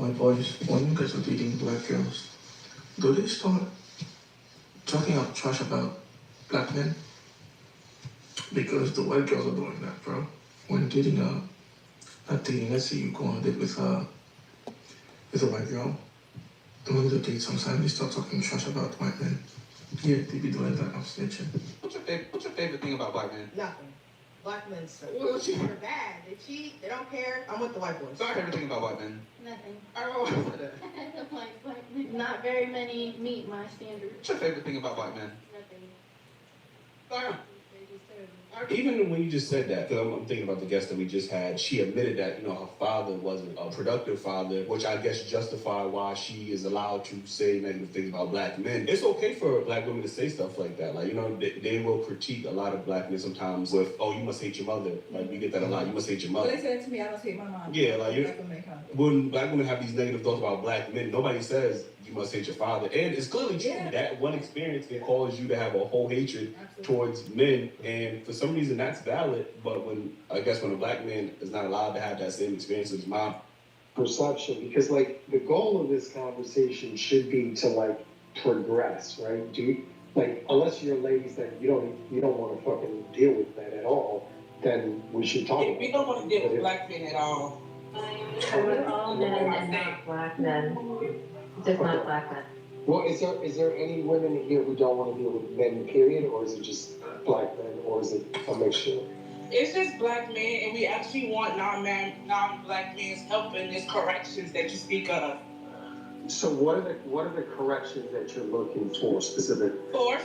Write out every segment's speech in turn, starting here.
white boys, when you guys are dating black girls, do they start talking up trash about black men? Because the white girls are doing that, bro. When dating not dating, let's say you go on a date with a white girl, during the date sometimes they start talking trash about white men. Yeah, they be doing that, I'm snitching. What's your favorite thing about black men? Nothing. Black men suck. They're bad. They cheat. They don't care. I'm with the white boys. What's your favorite thing about white men? Nothing. I don't know what that. I don't like black men. Not very many meet my standards. What's your favorite thing about black men? Nothing. Even when you just said that, because I'm thinking about the guest that we just had, she admitted that, her father wasn't a productive father, which I guess justified why she is allowed to say negative things about black men. It's okay for black women to say stuff like that. Like, they will critique a lot of black men sometimes with, oh, you must hate your mother. Like, we get that a lot. You must hate your mother. Well, they said to me, I must hate my mom. Yeah, like, when black women have these negative thoughts about black men, nobody says you must hate your father. And it's clearly true. Yeah. That one experience can cause you to have a whole hatred towards men. And for some reason, that's valid. But when a black man is not allowed to have that same experience with his mom. Perception, because, like, the goal of this conversation should be to, like, progress, right? Unless you're ladies that you don't want to fucking deal with that at all, then we should talk about it. We don't want to deal with black men at all. With all men and not black men. Just not black men. Well, is there any women here who don't want to deal with men, period, or is it just black men, or is it a mixture? It's just black men, and we actually want non-black men's help in these corrections that you speak of. So what are the corrections that you're looking for specific? Force,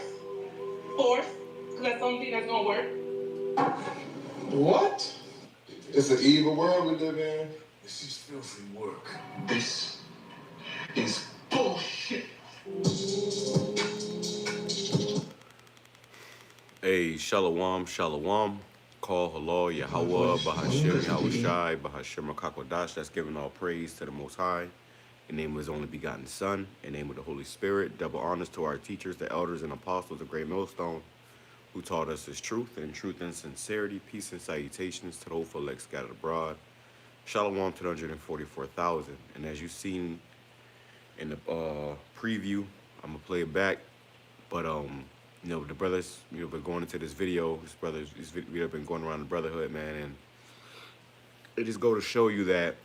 because that's the only thing that's gonna work. What? It's an evil world we live in. This is filthy work. This is bullshit. Hey, shalom, shalom. Call halal, YAHAWAH, BAHASHAM, YAHWASHI, BAHASHAM, QADASH. That's giving all praise to the Most High. In the name of His only begotten Son, in the name of the Holy Spirit. Double honors to our teachers, the elders and apostles of Great Millstone, who taught us His truth and sincerity. Peace and salutations to the hopeful elect scattered abroad. Shalom to the 144,000. And as you've seen in the preview, I'm gonna play it back. But the brothers, been going into this video. This video been going around the brotherhood, man, and it just go to show you that,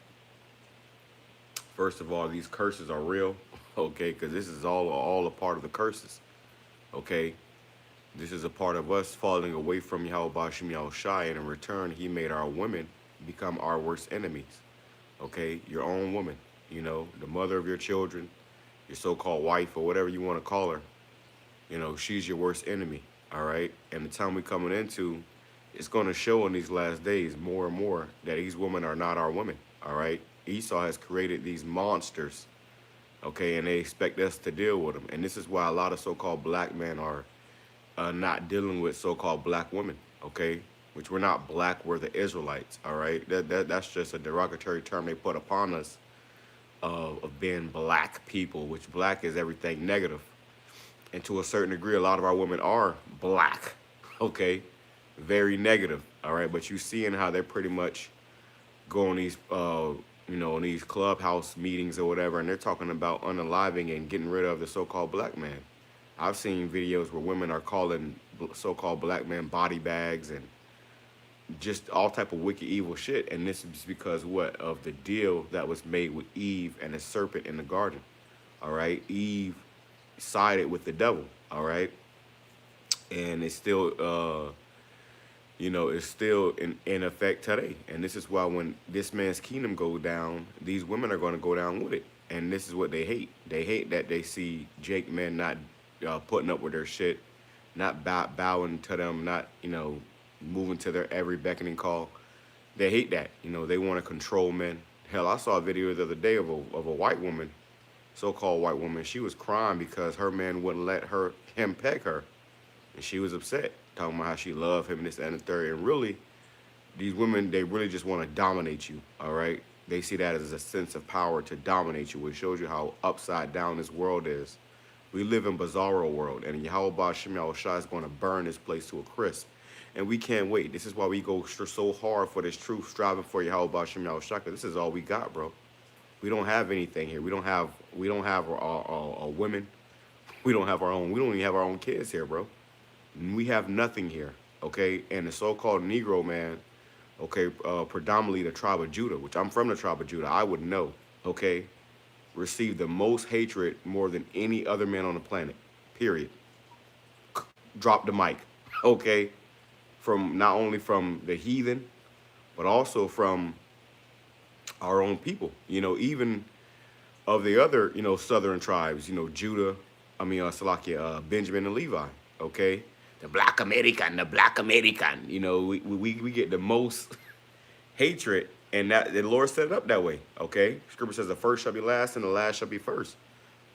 first of all, these curses are real, okay? Because this is all a part of the curses, okay? This is a part of us falling away from YAHWASHI, and in return, He made our women become our worst enemies, okay? Your own woman, the mother of your children, your so-called wife, or whatever you want to call her, she's your worst enemy, all right? And the time we're coming into, it's going to show in these last days more and more that these women are not our women, all right? Esau has created these monsters, okay, and they expect us to deal with them. And this is why a lot of so-called black men are not dealing with so-called black women, okay? Which we're not black, we're the Israelites, all right? That's just a derogatory term they put upon us of being black people, which black is everything negative. And to a certain degree, a lot of our women are black, okay? Very negative, all right? But you seeing how they're pretty much going these, in these clubhouse meetings or whatever, and they're talking about unaliving and getting rid of the so-called black man. I've seen videos where women are calling so-called black men body bags and just all type of wicked, evil shit. And this is because of the deal that was made with Eve and the serpent in the garden, all right? Eve sided with the devil, all right? And it's still, it's still in effect today. And this is why when this man's kingdom goes down, these women are going to go down with it. And this is what they hate. They hate that they see Jake men not putting up with their shit, not bowing to them, not, moving to their every beckoning call. They hate that. They want to control men. Hell, I saw a video the other day of a white woman, so-called white woman. She was crying because her man wouldn't let him peg her. And she was upset, talking about how she loved him and this and the third. And really, these women, they really just want to dominate you, all right? They see that as a sense of power to dominate you, which shows you how upside down this world is. We live in bizarro world, and YAHWASHI is going to burn this place to a crisp. And we can't wait. This is why we go so hard for this truth, striving for YAHWASHI, because this is all we got, bro. We don't have anything here. We don't have our women. We don't have our own. We don't even have our own kids here, bro. We have nothing here, okay? And the so-called Negro man, okay, predominantly the tribe of Judah, which I'm from the tribe of Judah, I would know, okay, received the most hatred more than any other man on the planet, period. Drop the mic, okay? From not only from the heathen, but also from our own people, you know, even of the other, you know, southern tribes, you know, Judah, Salakia, Benjamin and Levi, okay? The black American, you know, we get the most hatred, and that the Lord set it up that way, okay? Scripture says the first shall be last and the last shall be first,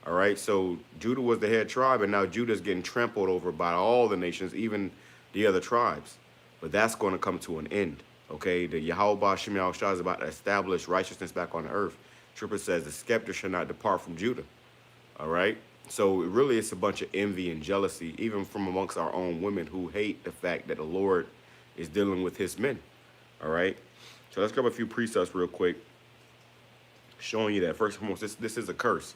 all right? So Judah was the head tribe, and now Judah's getting trampled over by all the nations, even the other tribes. But that's going to come to an end, okay? The YAHAWASHI is about to establish righteousness back on the earth. Scripture says the scepter shall not depart from Judah, all right? So really it's a bunch of envy and jealousy, even from amongst our own women who hate the fact that the Lord is dealing with his men, all right? So let's grab a few precepts real quick, showing you that, first and foremost, this is a curse,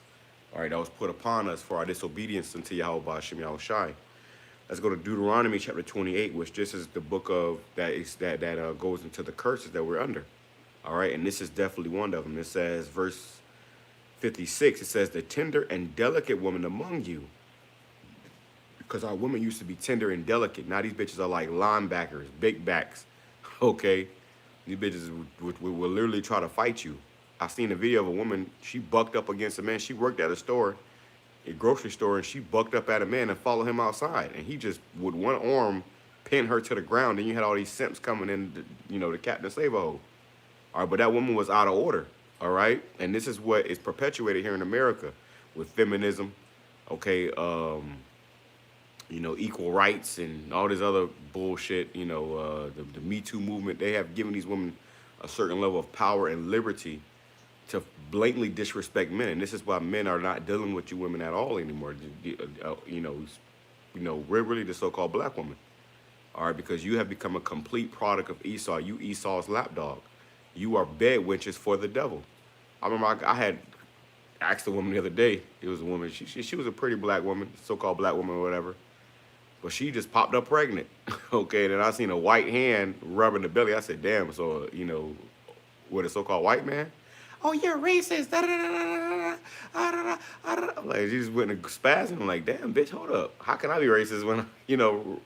all right, that was put upon us for our disobedience unto YAHAWASHI. Let's go to Deuteronomy chapter 28, which this is the book of that goes into the curses that we're under, all right? And this is definitely one of them. It says, verse 56, it says, the tender and delicate woman among you, because our women used to be tender and delicate. Now these bitches are like linebackers, big backs, okay? These bitches will literally try to fight you. I seen a video of a woman, she bucked up against a man. She worked at a grocery store, and she bucked up at a man and followed him outside. And he just, with one arm, pinned her to the ground. And you had all these simps coming in, you know, the Captain Save-A-Ho. All right, but that woman was out of order, all right? And this is what is perpetuated here in America with feminism, okay, you know, equal rights and all this other bullshit, you know, the Me Too movement. They have given these women a certain level of power and liberty to blatantly disrespect men. And this is why men are not dealing with you women at all anymore. You know, we're really the so-called black woman, all right, because you have become a complete product of Esau. You Esau's lapdog. You are BedWenches for the devil. I remember I had asked a woman the other day. It was a woman. She was a pretty black woman, so-called black woman or whatever. But she just popped up pregnant. Okay, and then I seen a white hand rubbing the belly. I said, damn, so, you know, with a so-called white man? Oh, you're racist. Like, she just went and spazzing. I'm like, damn, bitch, hold up. How can I be racist when, you know,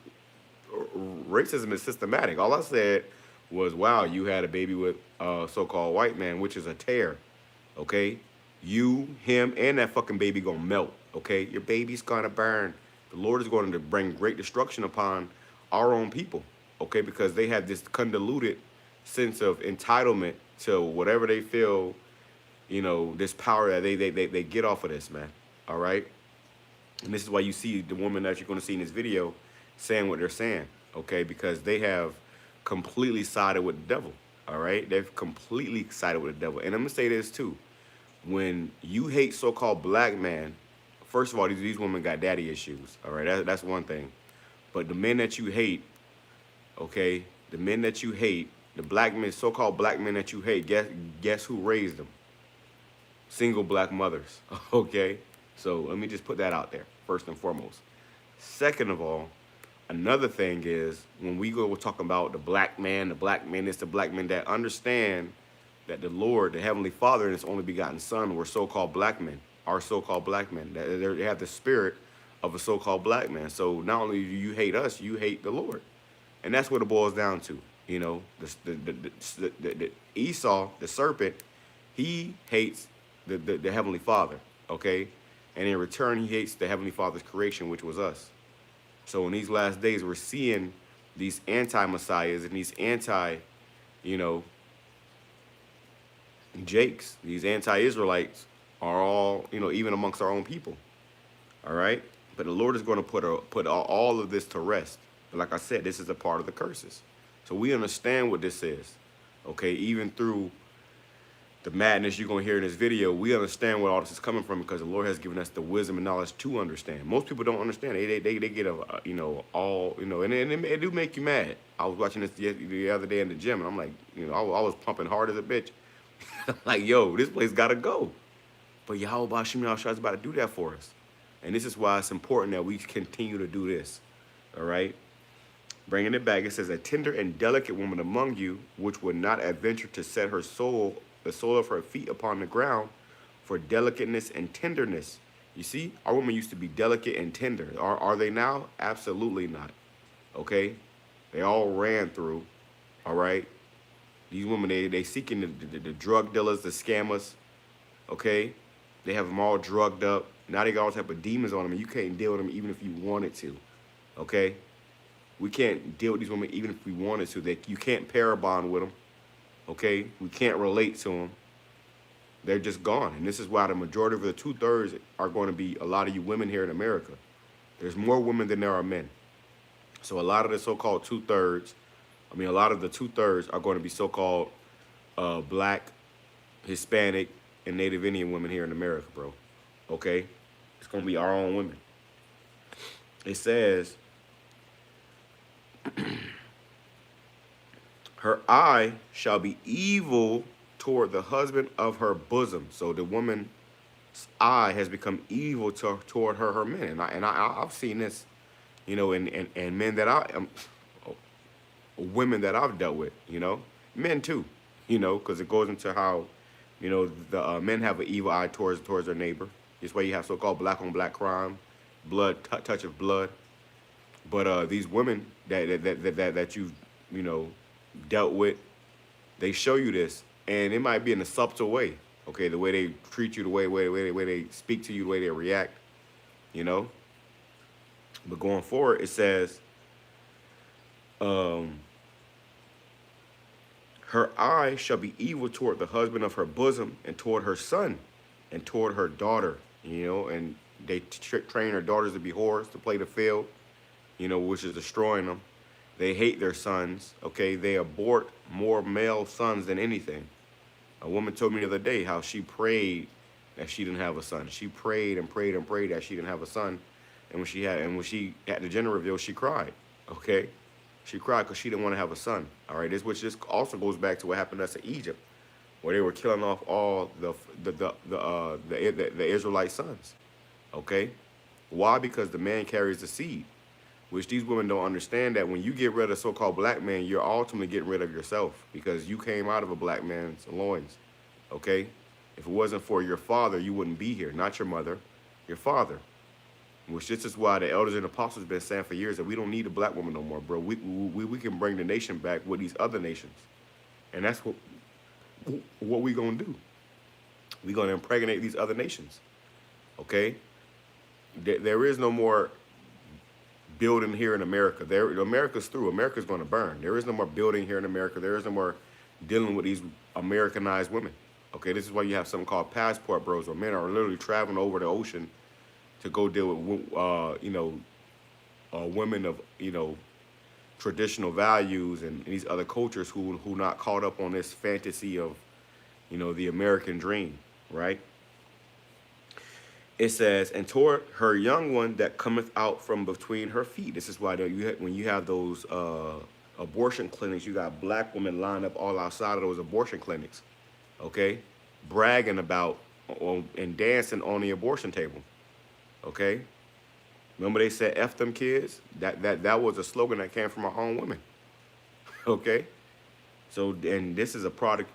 racism is systematic? All I said was, wow, you had a baby with a so-called white man, which is a tear, okay? You, him, and that fucking baby gonna melt, okay? Your baby's gonna burn. The Lord is going to bring great destruction upon our own people, okay? Because they have this convoluted sense of entitlement to whatever they feel, you know, this power that they get off of this, man, all right? And this is why you see the woman that you're going to see in this video saying what they're saying, okay? Because they have completely sided with the devil, all right? They've completely sided with the devil. And I'm going to say this, too. When you hate so-called black man, first of all, these women got daddy issues, all right? That's one thing. But the men that you hate, okay, the men that you hate, the black men, so-called black men that you hate, guess who raised them? Single black mothers, okay? So let me just put that out there, first and foremost. Second of all, another thing is, when we go talking about the black man, it's the black men that understand that the Lord, the Heavenly Father, and His only begotten Son were so-called black men. Are so-called black men. They have the spirit of a so-called black man. So not only do you hate us, you hate the Lord. And that's what it boils down to. You know, the Esau, the serpent, he hates the Heavenly Father, okay? And in return, he hates the Heavenly Father's creation, which was us. So in these last days, we're seeing these anti-messiahs and these you know, Jakes, these anti-Israelites, are all, you know, even amongst our own people, all right? But the Lord is going to put all of this to rest. But like I said, this is a part of the curses. So we understand what this is, okay? Even through the madness you're going to hear in this video, we understand where all this is coming from because the Lord has given us the wisdom and knowledge to understand. Most people don't understand. They get you know, all, you know, and it do make you mad. I was watching this the other day in the gym, and I'm like, you know, I was pumping hard as a bitch. Like, yo, this place gotta go. But Yahweh Bashim Yahushua is about to do that for us. And this is why it's important that we continue to do this. All right? Bringing it back, it says, a tender and delicate woman among you, which would not adventure to set her soul, the sole of her feet upon the ground, for delicateness and tenderness. You see, our women used to be delicate and tender. Are they now? Absolutely not. Okay? They all ran through. All right? These women, they seeking the drug dealers, the scammers. Okay? They have them all drugged up. Now they got all type of demons on them, and you can't deal with them even if you wanted to. Okay? We can't deal with these women even if we wanted to. You can't pair bond with them. Okay? We can't relate to them. They're just gone. And this is why the majority of the 2/3 are going to be a lot of you women here in America. There's more women than there are men. So a lot of the so-called 2/3, a lot of the 2/3 are going to be so-called black, Hispanic, and Native Indian women here in America, bro. Okay? It's going to be our own women. It says, her eye shall be evil toward the husband of her bosom. So the woman's eye has become evil toward her men. And I've seen this, in men that women that I've dealt with, men too, because it goes into how, the men have an evil eye towards their neighbor. This way you have so-called black on black crime, blood, touch of blood. But these women that you've, dealt with, they show you this, and it might be in a subtle way. Okay, the way they treat you, the way they speak to you, the way they react, But going forward, it says, her eye shall be evil toward the husband of her bosom, and toward her son, and toward her daughter, and they train her daughters to be whores, to play the field, which is destroying them. They hate their sons, okay? They abort more male sons than anything. A woman told me the other day how she prayed that she didn't have a son. She prayed and prayed and prayed that she didn't have a son. And when she had the gender reveal, she cried, okay? She cried because she didn't want to have a son, all right? Which also goes back to what happened to us in Egypt, where they were killing off all the Israelite sons, okay? Why? Because the man carries the seed, which these women don't understand, that when you get rid of so-called black men, you're ultimately getting rid of yourself, because you came out of a black man's loins, okay? If it wasn't for your father, you wouldn't be here, not your mother, your father. Which this is why the elders and apostles have been saying for years that we don't need a black woman no more, bro. We can bring the nation back with these other nations. And that's what we gonna do. We gonna impregnate these other nations, okay? There is no more building here in America. America's through. America's gonna burn. There is no more building here in America. There is no more dealing with these Americanized women, okay? This is why you have something called passport bros, where men are literally traveling over the ocean to go deal with, women of, traditional values and these other cultures who not caught up on this fantasy of, the American dream, right? It says, and toward her young one that cometh out from between her feet. This is why when you have those abortion clinics, you got black women lined up all outside of those abortion clinics, okay? Bragging about and dancing on the abortion table. Okay, remember they said "F them kids"? That was a slogan that came from our own women. Okay, so and this is a product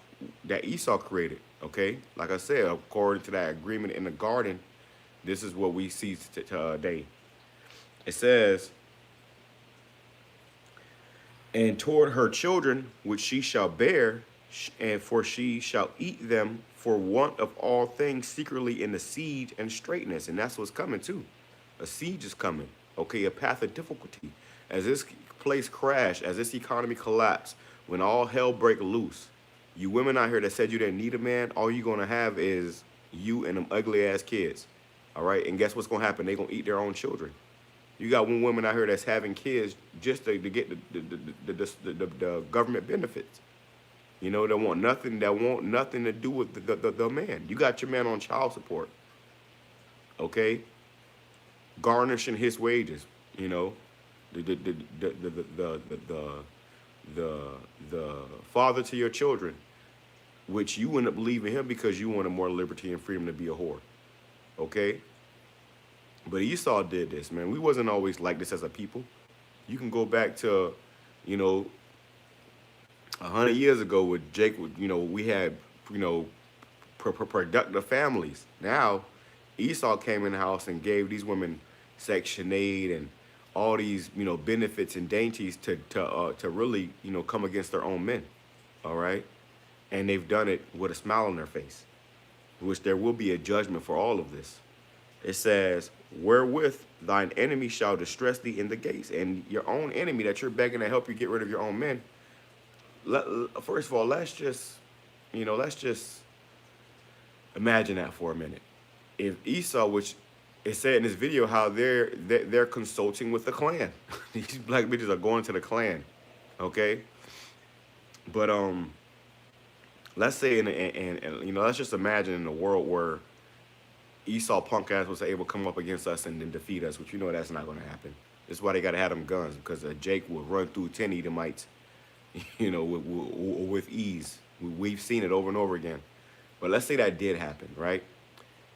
that Esau created. Okay, like I said, according to that agreement in the garden, this is what we see today. It says, and toward her children which she shall bear, and for she shall eat them for want of all things secretly in the siege and straitness. And that's what's coming too. A siege is coming, okay? A path of difficulty. As this place crash, as this economy collapse, when all hell break loose, you women out here that said you didn't need a man, all you're gonna have is you and them ugly ass kids, all right? And guess what's gonna happen? They're gonna eat their own children. You got one woman out here that's having kids just to get the government benefits. That want nothing to do with the man. You got your man on child support, okay? Garnishing his wages, the father to your children, which you end up leaving him because you wanted more liberty and freedom to be a whore. Okay? But Esau did this, man. We wasn't always like this as a people. You can go back to, you know, 100 years ago with Jake, you know, we had, you know, productive families. Now, Esau came in the house and gave these women Section 8 and all these, you know, benefits and dainties to really, you know, come against their own men, all right? And they've done it with a smile on their face, which there will be a judgment for all of this. It says, wherewith thine enemy shall distress thee in the gates. And your own enemy that you're begging to help you get rid of your own men. First of all, let's just imagine that for a minute. If Esau, which it said in this video how they're consulting with the Klan. These black bitches are going to the Klan, okay? But let's say and you know, let's just imagine in a world where Esau punk ass was able to come up against us and then defeat us, which you know that's not going to happen. That's why they got to have them guns, because Jake would run through 10 Edomites, you know, with ease. We've seen it over and over again. But let's say that did happen, right?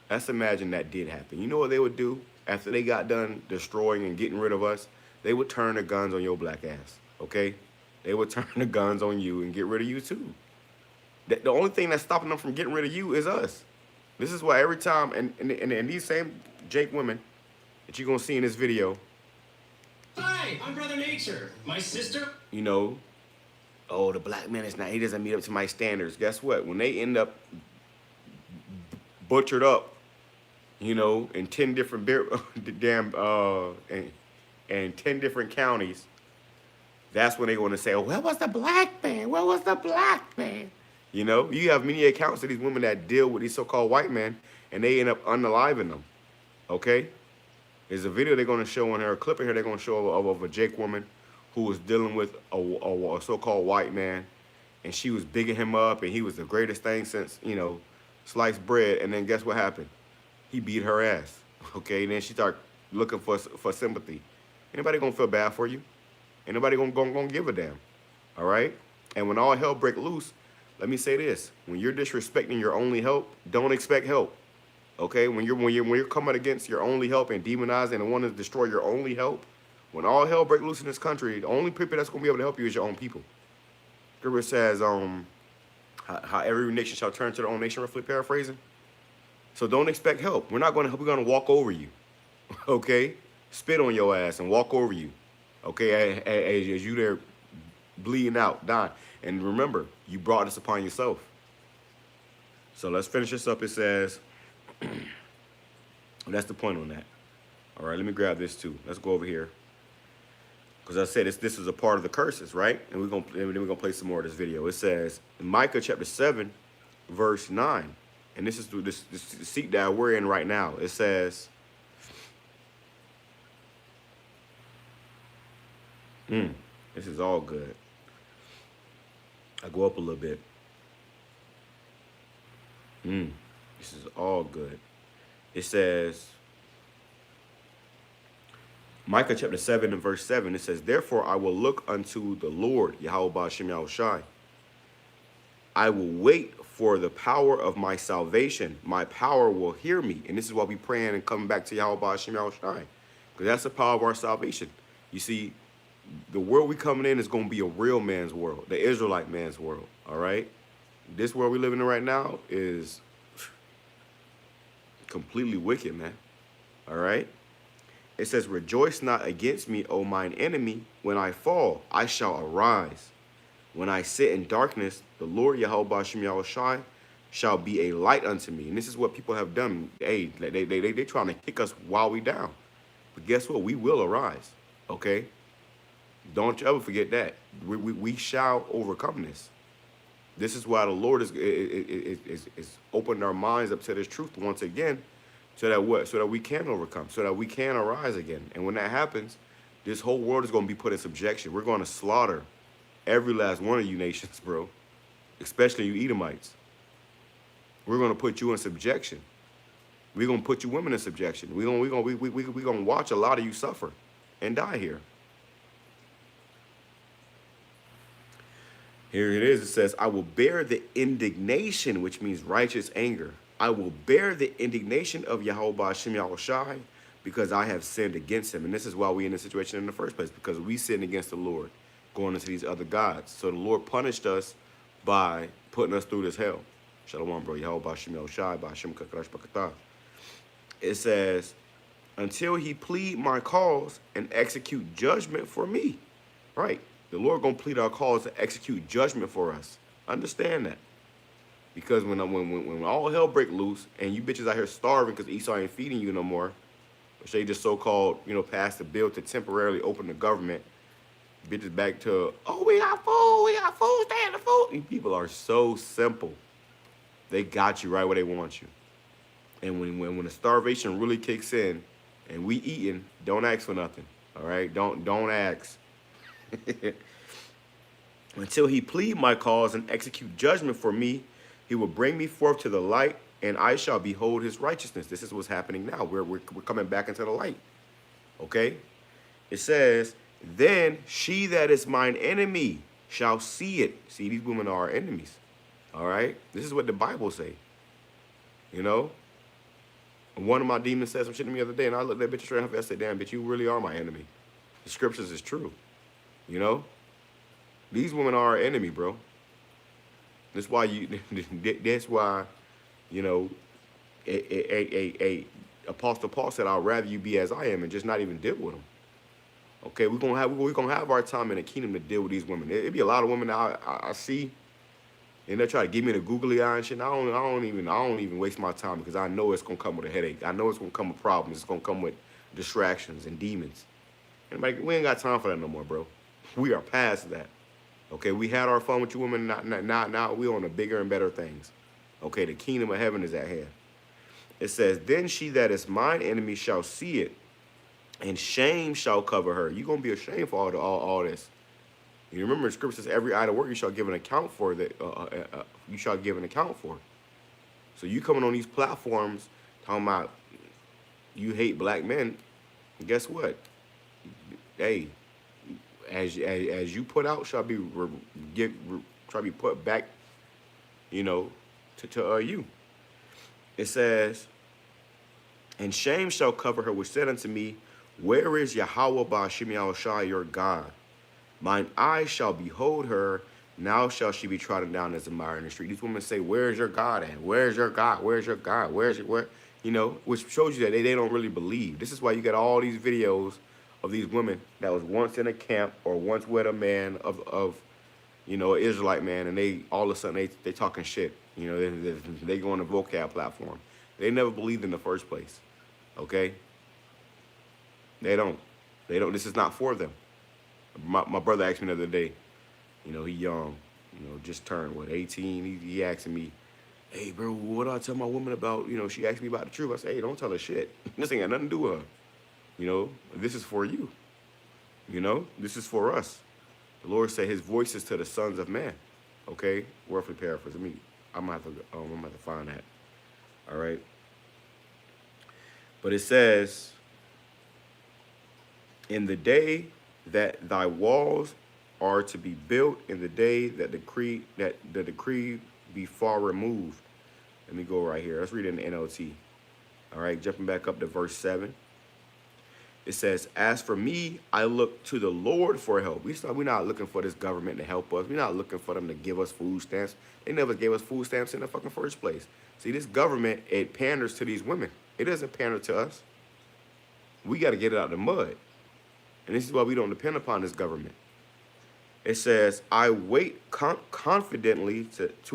Let's imagine that did happen. You know what they would do after they got done destroying and getting rid of us? They would turn the guns on your black ass, okay? They would turn the guns on you and get rid of you too. The only thing that's stopping them from getting rid of you is us. This is why every time, and these same Jake women that you're going to see in this video. Hi, I'm Brother Nature. My sister. You know, oh, the black man is not, he doesn't meet up to my standards. Guess what? When they end up butchered up, you know, in 10 different and 10 different counties, that's when they want to say, oh, where was the black man? Where was the black man? You know, you have many accounts of these women that deal with these so-called white men, and they end up unaliving them, okay? There's a video they're going to show in here, a clip in here they're going to show of a Jake woman who was dealing with a so-called white man, and she was bigging him up, and he was the greatest thing since, you know, sliced bread. And then guess what happened? He beat her ass, okay? And then she started looking for sympathy. Anybody going to feel bad for you? Ain't nobody going to give a damn, all right? And when all hell break loose, let me say this: when you're disrespecting your only help, don't expect help. Okay? When you're coming against your only help and demonizing and wanting to destroy your only help, when all hell break loose in this country, the only people that's gonna be able to help you is your own people. Scripture says, how every nation shall turn to their own nation, roughly paraphrasing. So don't expect help. We're not gonna help. We're gonna walk over you. Okay? Spit on your ass and walk over you. Okay? As you there bleeding out, dying. And remember, you brought this upon yourself. So let's finish this up. It says, that's the point on that. All right, let me grab this too. Let's go over here. Because I said this is a part of the curses, right? And then we're gonna play some more of this video. It says in Micah chapter 7, verse 9. And this is this seat that we're in right now. It says, this is all good. I go up a little bit. This is all good. It says, Micah chapter 7 and verse 7, it says, therefore I will look unto the Lord, YAHAWASHI. I will wait for the power of my salvation. My power will hear me. And this is why we praying and coming back to YAHAWASHI. Because that's the power of our salvation. You see, the world we coming in is going to be a real man's world, the Israelite man's world, all right? This world we living in right now is completely wicked, man, all right? It says, rejoice not against me, O mine enemy. When I fall, I shall arise. When I sit in darkness, the Lord YAHAWASHI shall be a light unto me. And this is what people have done. Hey, they trying to kick us while we down. But guess what? We will arise, okay? Don't you ever forget that. We shall overcome this. This is why the Lord is opening our minds up to this truth once again, so that what? So that we can overcome, so that we can arise again. And when that happens, this whole world is going to be put in subjection. We're going to slaughter every last one of you nations, bro, especially you Edomites. We're going to put you in subjection. We're going to put you women in subjection. We're going to watch a lot of you suffer and die here. Here it is. It says, I will bear the indignation, which means righteous anger. I will bear the indignation of Yahweh Shem Yahawashi because I have sinned against him. And this is why we're in this situation in the first place, because we sinned against the Lord, going into these other gods. So the Lord punished us by putting us through this hell. Shalom, bro. Yahweh Shem Yahawashi, Bahashem Kakarash Bakatah. It says, until he plead my cause and execute judgment for me. Right. The Lord gonna plead our cause to execute judgment for us. Understand that. Because when all hell break loose and you bitches out here starving because Esau ain't feeding you no more, which they just so-called, passed the bill to temporarily open the government, bitches back to, oh, we got food, stay in the food. These people are so simple. They got you right where they want you. And when the starvation really kicks in and we eating, don't ask for nothing. All right? Don't ask. Until he plead my cause and execute judgment for me, he will bring me forth to the light, and I shall behold his righteousness. This is what's happening now. We're coming back into the light. Okay? It says, then she that is mine enemy shall see it. See, these women are our enemies. All right? This is what the Bible say. One of my demons said some shit to me the other day, and I looked that bitch straight in her face. I said, damn, bitch, you really are my enemy. The scriptures is true. These women are our enemy, bro. That's why Apostle Paul said, I'd rather you be as I am and just not even deal with them. Okay, we're gonna have our time in the kingdom to deal with these women. It'd be a lot of women I see, and they try to give me the googly eye and shit. I don't even waste my time because I know it's gonna come with a headache. I know it's gonna come with problems. It's gonna come with distractions and demons. And we ain't got time for that no more, bro. We are past that. Okay, we had our fun with you women. Now we on the bigger and better things. Okay, the kingdom of heaven is at hand. It says, then she that is mine enemy shall see it, and shame shall cover her. You're going to be ashamed for all this. You remember the scripture says, every idle word you shall give an account for. You shall give an account for. So you coming on these platforms talking about you hate black men, guess what? Hey, as you put out shall be put back, to you. It says, and shame shall cover her, which said unto me, where is Yahweh Bahashem Yahawashi your God? Mine eyes shall behold her, now shall she be trodden down as a mire in the street. These women say, where is your God at? Where is your God? Where is your God? Where? Which shows you that they don't really believe. This is why you got all these videos of these women that was once in a camp or once with a man of an Israelite man, and they all of a sudden they talking shit. They go on the vocab platform. They never believed in the first place. Okay? They don't. This is not for them. My brother asked me the other day, he young, just turned, 18. He asking me, hey, bro, what do I tell my woman about, she asked me about the truth. I said, hey, don't tell her shit. This ain't got nothing to do with her. This is for you. This is for us. The Lord said his voice is to the sons of man. Okay? Roughly paraphrase. I'm gonna have to find that. All right? But it says, in the day that thy walls are to be built, in the day that the decree be far removed. Let me go right here. Let's read it in the NLT. All right, jumping back up to verse 7. It says, as for me, I look to the Lord for help. We're not looking for this government to help us. We're not looking for them to give us food stamps. They never gave us food stamps in the fucking first place. See, this government, it panders to these women. It doesn't pander to us. We got to get it out of the mud. And this is why we don't depend upon this government. It says, I wait confidently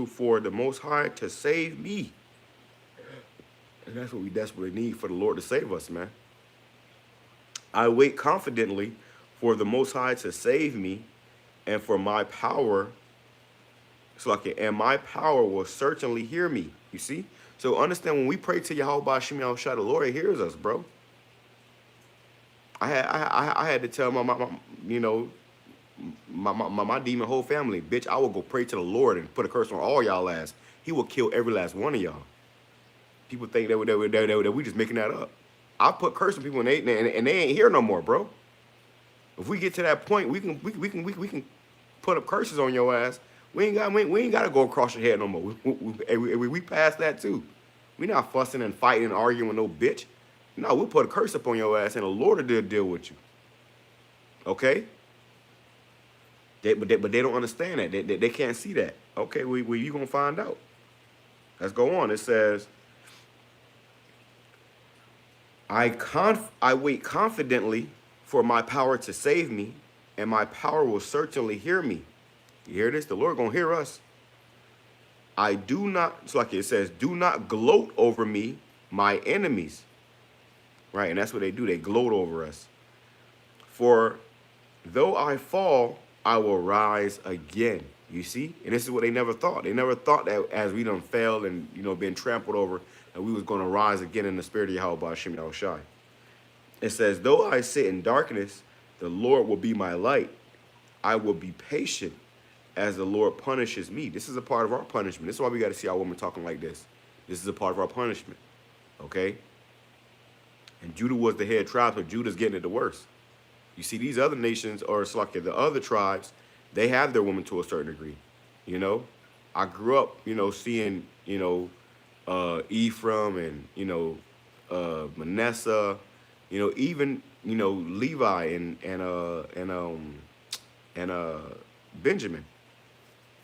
for the Most High to save me. And that's what we desperately need, for the Lord to save us, man. I wait confidently for the Most High to save me, and for my power, and my power will certainly hear me. You see? So understand, when we pray to Yahweh Bahashem Yahawashi, the Lord hears us, bro. I had to tell my demon whole family, bitch, I will go pray to the Lord and put a curse on all y'all ass. He will kill every last one of y'all. People think that we just making that up. I put curse on people and they ain't here no more, bro. If we get to that point, we can put up curses on your ass We ain't got to go across your head no more. We passed that too. We not fussing and fighting and arguing with no bitch. No, we'll put a curse up on your ass and the Lord will deal with you. Okay? But they don't understand that. They can't see that. Okay, well, you going to find out. Let's go on. It says, I wait confidently for my power to save me, and my power will certainly hear me. You hear this? The Lord going to hear us. I do not, it's like it says, do not gloat over me, my enemies. Right? And that's what they do. They gloat over us. For though I fall, I will rise again. You see? And this is what they never thought. They never thought that as we done failed and, been trampled over, that we was going to rise again in the spirit of YAHAWASHI. It says, though I sit in darkness, the Lord will be my light. I will be patient as the Lord punishes me. This is a part of our punishment. This is why we got to see our women talking like this. This is a part of our punishment. Okay? And Judah was the head tribe, but Judah's getting it the worst. You see, these other nations, or it's like the other tribes, they have their women to a certain degree. I grew up, seeing, Ephraim and, Manasseh, even, Levi and Benjamin.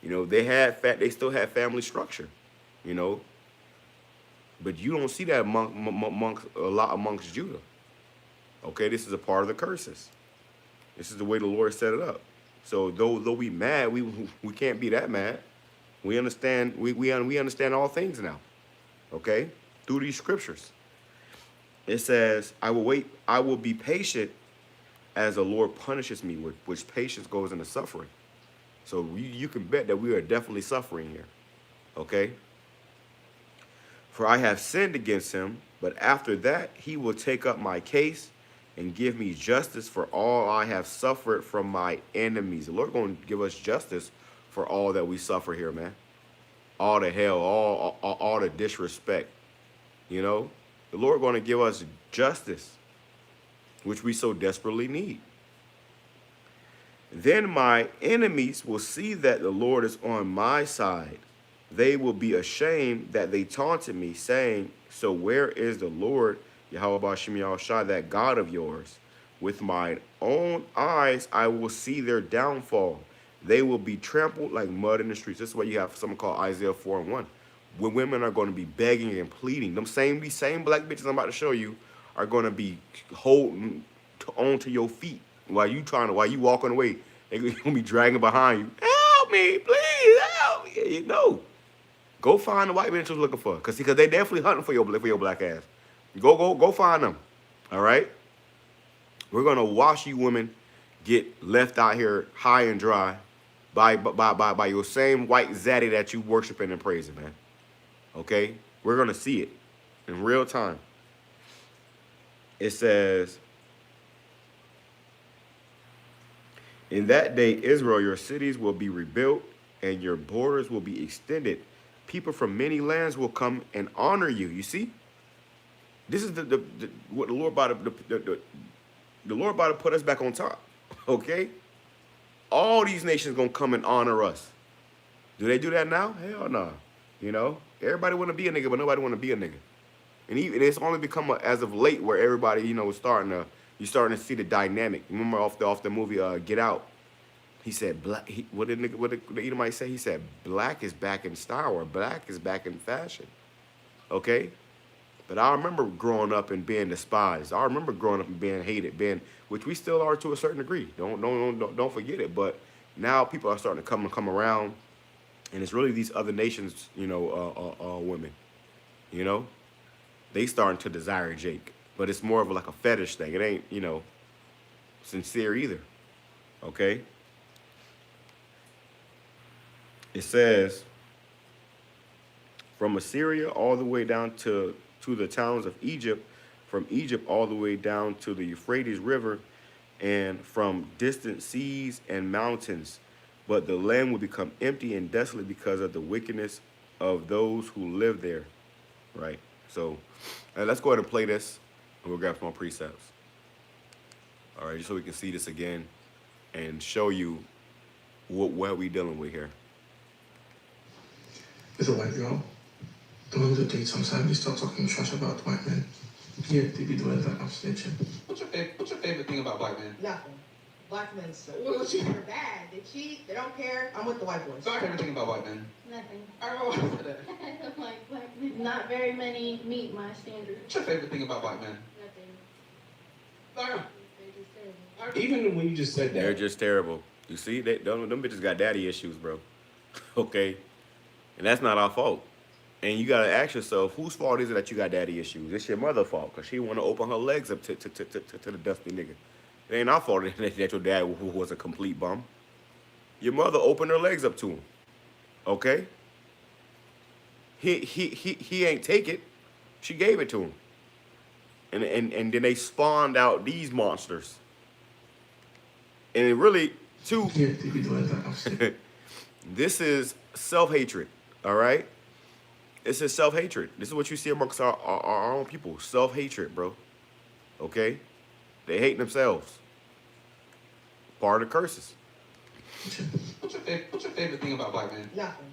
They still had family structure, but you don't see that amongst Judah. Okay, this is a part of the curses. This is the way the Lord set it up. So though we mad, we can't be that mad. We understand. We understand all things now. Okay, through these scriptures. It says, I will wait. I will be patient as the Lord punishes me, which patience goes into suffering. So you can bet that we are definitely suffering here. Okay. For I have sinned against him, but after that he will take up my case and give me justice for all I have suffered from my enemies. The Lord going to give us justice for all that we suffer here, man. All the hell, all the disrespect. The Lord going to give us justice, which we so desperately need. Then my enemies will see that the Lord is on my side. They will be ashamed that they taunted me, saying, so where is the Lord, YAHAWASHI, that God of yours? With my own eyes, I will see their downfall. They will be trampled like mud in the streets. This is why you have something called Isaiah 4:1. When women are going to be begging and pleading. These same black bitches I'm about to show you are going to be holding on to your feet while you walking away. They're going to be dragging behind you. Help me, please, help me. Go find the white man you're looking for. Because they definitely hunting for your black ass. Go find them. All right? We're going to watch you women get left out here high and dry by your same white zaddy that you worshiping and praising, man. Okay? We're going to see it in real time. It says, in that day, Israel, your cities will be rebuilt and your borders will be extended. People from many lands will come and honor you. You see? This is what the Lord about to put us back on top. Okay? All these nations gonna come and honor us. Do they do that now? Hell no. Everybody want to be a nigga, but nobody want to be a nigga. And it's only become as of late where everybody, is starting to see the dynamic. Remember off the movie Get Out, he said black. What did the Edomite say? He said black is back in style, or black is back in fashion. Okay. But I remember growing up and being despised. I remember growing up and being hated, which we still are to a certain degree. Don't forget it. But now people are starting to come around, and it's really these other nations, women, they starting to desire Jake. But it's more of like a fetish thing. It ain't, sincere either. Okay. It says, from Assyria all the way down to the towns of Egypt, from Egypt all the way down to the Euphrates River, and from distant seas and mountains. But the land will become empty and desolate because of the wickedness of those who live there. Right? So let's go ahead and play this, and we'll grab some more precepts. All right, just so we can see this again and show you what we dealing with here. with a white girl. The ones who date sometimes they start talking trash about white men. Yeah, they be doing that, I'm snitching. What's your favorite thing about white men? Nothing. Black men suck. What is she? They're bad. They cheat. They don't care. I'm with the white boys. What's your favorite thing about white men? Nothing. I don't know what that. I don't like black men. Not very many meet my standards. What's your favorite thing about white men? Nothing. I They're just terrible. Even when you just said They're that, just terrible. You see, them bitches got daddy issues, bro. Okay? And that's not our fault. And you gotta ask yourself, whose fault is it that you got daddy issues? It's your mother's fault, because she want to open her legs up to the dusty nigga. It ain't our fault that your dad was a complete bum. Your mother opened her legs up to him. Okay? He ain't take it. She gave it to him. And then they spawned out these monsters. And it really, too, Yeah, they be doing that, I'm snitching. this is self-hatred, all right? This is self-hatred. This is what you see amongst our own people. Self-hatred, bro. Okay? They hate themselves. Part of the curses. What's your favorite thing about white men? Nothing.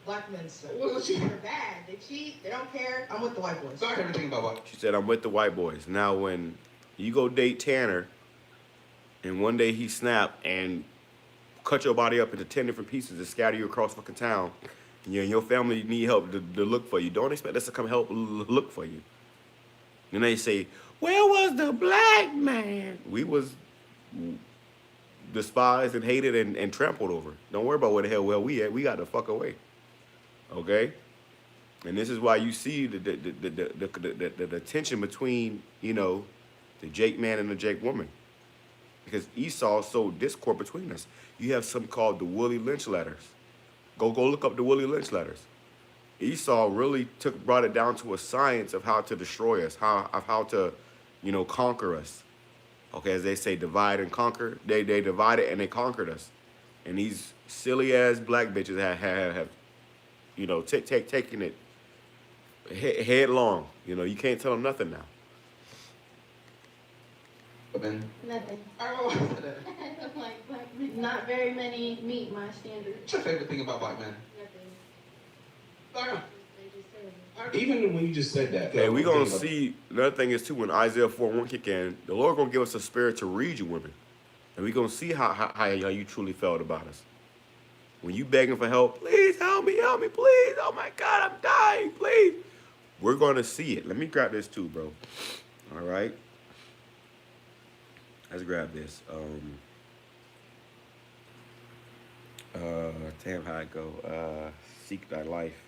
Black men suck. What is she? They're bad. They cheat. They don't care. I'm with the white boys. What's your favorite thing about white? She said, I'm with the white boys. Now, when you go date Tanner, and one day he snap and cut your body up into 10 different pieces and scatter you across fucking town, and your family need help to look for you, don't expect us to come help look for you. And they say, where was the black man? We was despised and hated and trampled over. Don't worry about where the hell we at. We got the fuck away. Okay? And this is why you see the tension between, you know, the Jake man and the Jake woman. Because Esau sowed discord between us. You have something called the Willie Lynch letters. Go look up the Willie Lynch letters. Esau really brought it down to a science of how to destroy us, how to, you know, conquer us. Okay, as they say, divide and conquer. They divided and they conquered us. And these silly ass black bitches have you know, taking it headlong. You know, you can't tell them nothing now. Men. Nothing. I don't know what that. I don't like black men. Not very many meet my standards. What's your favorite thing about white men? Nothing. I They're just terrible. even when you just said that, And we're going to I'm thinking see, another thing is too, when Isaiah 4:1 kick in, the Lord going to give us a spirit to read you women. And we're going to see how you truly felt about us. When you begging for help, please help me, please. Oh my God, I'm dying, please. We're going to see it. Let me grab this too, bro. All right. Let's grab this. Damn, how it go? Seek thy life.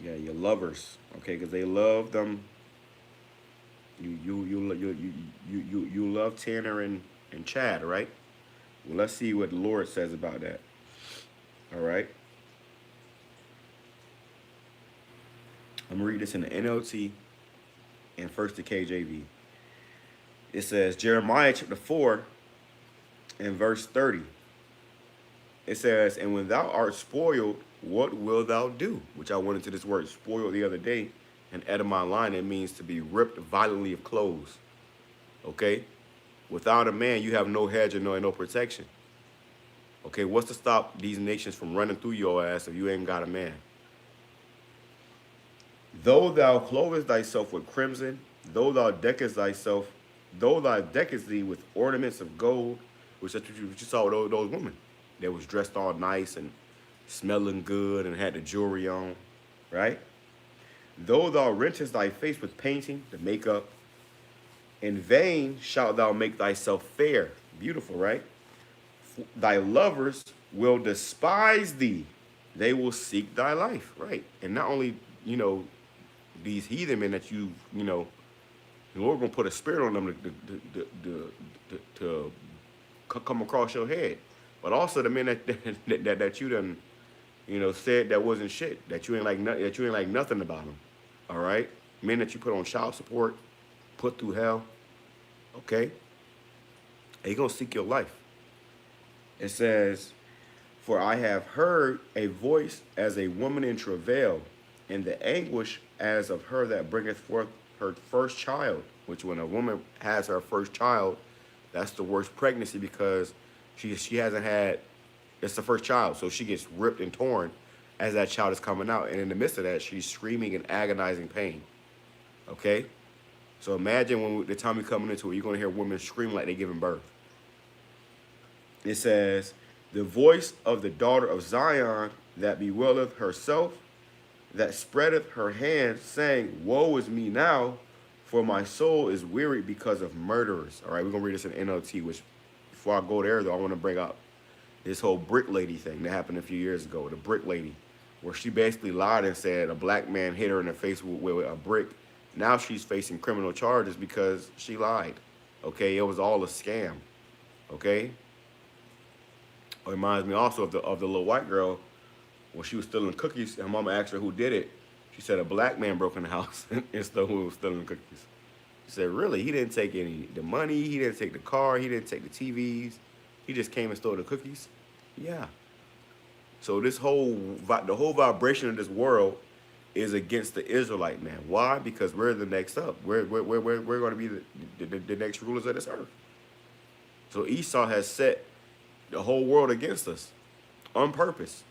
Yeah, your lovers, okay, because they love them. You love Tanner and Chad, right? Well, let's see what the Lord says about that. All right. I'm gonna read this in the NLT and first the KJV. It says Jeremiah chapter 4 and verse 30. It says, and when thou art spoiled, what wilt thou do? Which I went into this word spoiled the other day. And out of my line, it means to be ripped violently of clothes. Okay? Without a man, you have no hedge and no protection. Okay, what's to stop these nations from running through your ass if you ain't got a man? Though thou clothest thyself with crimson, though thou deckest thee with ornaments of gold, which that's what you saw with those women. They was dressed all nice and smelling good and had the jewelry on, right? Though thou rentest thy face with painting, the makeup, in vain shalt thou make thyself fair. Beautiful, right? Thy lovers will despise thee. They will seek thy life, right? And not only, you know, these heathen men that you know, the Lord gonna put a spirit on them to come across your head. But also the men that you done, you know, said that wasn't shit, that you ain't like nothing about them. All right? Men that you put on child support, put through hell. Okay? They gonna seek your life. It says, for I have heard a voice as a woman in travail, and the anguish as of her that bringeth forth her first child. Which when a woman has her first child, that's the worst pregnancy because she hasn't had, it's the first child, so she gets ripped and torn, as that child is coming out. And in the midst of that, she's screaming in agonizing pain. Okay? So imagine when the time you're coming into it, you're going to hear women scream like they're giving birth. It says, the voice of the daughter of Zion that bewaileth herself, that spreadeth her hands, saying, woe is me now, for my soul is weary because of murderers. All right, we're going to read this in NLT, which before I go there, though, I want to bring up this whole brick lady thing that happened a few years ago, the brick lady, where she basically lied and said a black man hit her in the face with a brick. Now she's facing criminal charges because she lied. Okay, it was all a scam. Okay? It reminds me also of the little white girl when she was stealing cookies. Her mama asked her who did it. She said a black man broke in the house and stole who was stealing cookies. She said, really? He didn't take the money. He didn't take the car. He didn't take the TVs. He just came and stole the cookies. Yeah. So the whole vibration of this world is against the Israelite man. Why? Because we're the next up. We're going to be the next rulers of this earth. So Esau has set the whole world against us on purpose.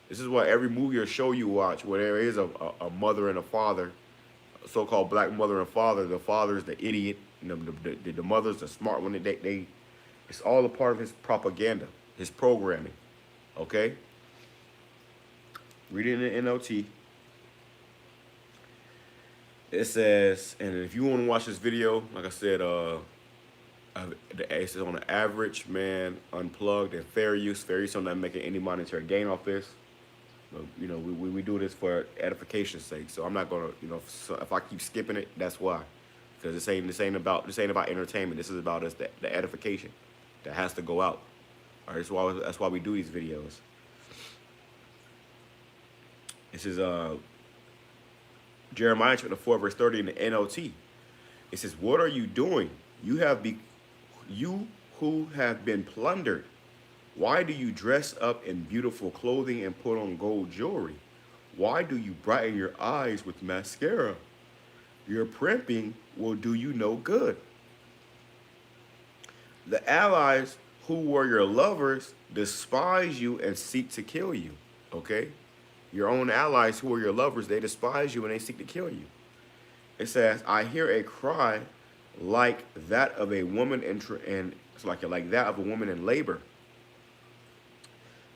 This is why every movie or show you watch where there is a mother and a father, a so-called black mother and father, the father's the idiot, and the mother's the smart one. It's all a part of his propaganda, his programming. Okay? Read it in the NLT. It says, and if you want to watch this video, like I said, it's on the average man, unplugged, and fair use. Fair use, I'm not making any monetary gain off this. But, you know, we do this for edification's sake. So I'm not gonna, you know, if I keep skipping it, that's why. Because this ain't about entertainment. This is about us the edification that has to go out. All right, that's why we do these videos. This is Jeremiah chapter 4 verse 30 in the NLT. It says, "What are you doing? You who have been plundered. Why do you dress up in beautiful clothing and put on gold jewelry? Why do you brighten your eyes with mascara? Your primping will do you no good. The allies who were your lovers despise you and seek to kill you." Okay? Your own allies who are your lovers, they despise you and they seek to kill you. It says, "I hear a cry like that of a woman it's like that of a woman in labor.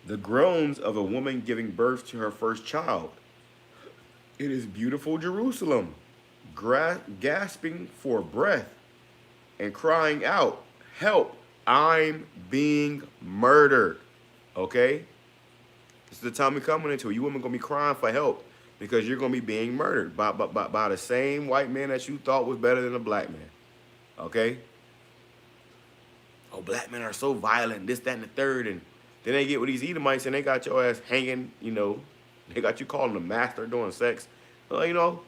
The groans of a woman giving birth to her first child. It is beautiful Jerusalem, gasping for breath and crying out, 'Help, I'm being murdered.'" Okay? This is the time we're coming into. You women going to be crying for help because you're going to be being murdered by the same white man that you thought was better than a black man. Okay? Oh, black men are so violent, this, that, and the third. And then they get with these Edomites and they got your ass hanging, you know. They got you calling the master doing sex. You know,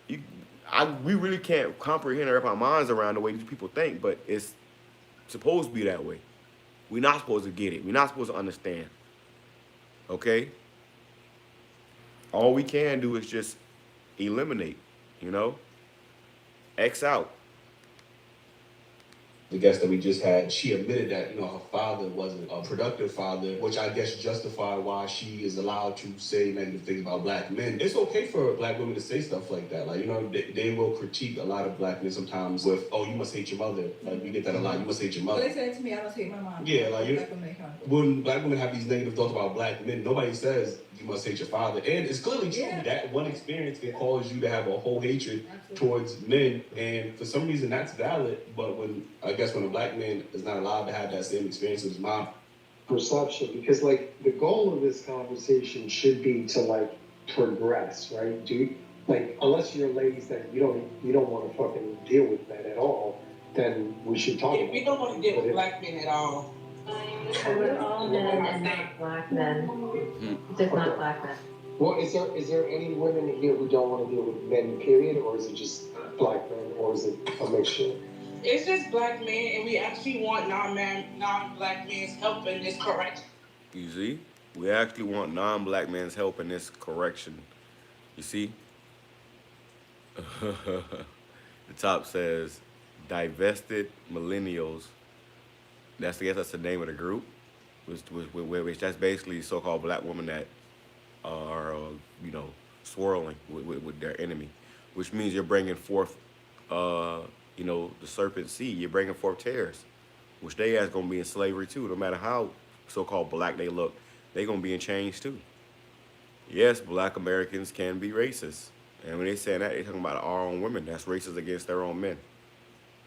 we really can't comprehend or wrap our minds around the way these people think, but it's supposed to be that way. We're not supposed to get it. We're not supposed to understand. Okay? All we can do is just eliminate, you know? X out. The guest that we just had, she admitted that, you know, her father wasn't a productive father, which I guess justified why she is allowed to say negative things about black men. It's okay for black women to say stuff like that. Like, you know, they will critique a lot of black men sometimes with, "Oh, you must hate your mother." Like, we get that a lot. You must hate your mother. Well, they said to me, I must hate my mom. Yeah, like, you know, Black women come. when black women have these negative thoughts about black men, nobody says you must hate your father. And it's clearly true. Yeah. That one experience can cause you to have a whole hatred towards men. And for some reason, that's valid. But when a black man is not allowed to have that same experience with his mom. Perception, because like the goal of this conversation should be to like progress, right? Unless you're ladies that you don't want to fucking deal with that at all, then we should talk. Yeah, we don't want to deal with black men at all. We're all men and not black men. Just not black men. Well, is there any women here who don't want to deal with men, period, or is it just black men, or is it a mixture? It's just black men, and we actually want non-black men's help in this correction. You see? We actually want non-black men's help in this correction. You see? The top says, divested millennials. That's the name of the group. which that's basically so-called black women that are, you know, swirling with their enemy, which means you're bringing forth, you know, the serpent seed. You're bringing forth tares, which they as gonna be in slavery too. No matter how so-called black they look, they gonna be in chains too. Yes, black Americans can be racist, and when they say that, they talking about our own women. That's racist against their own men.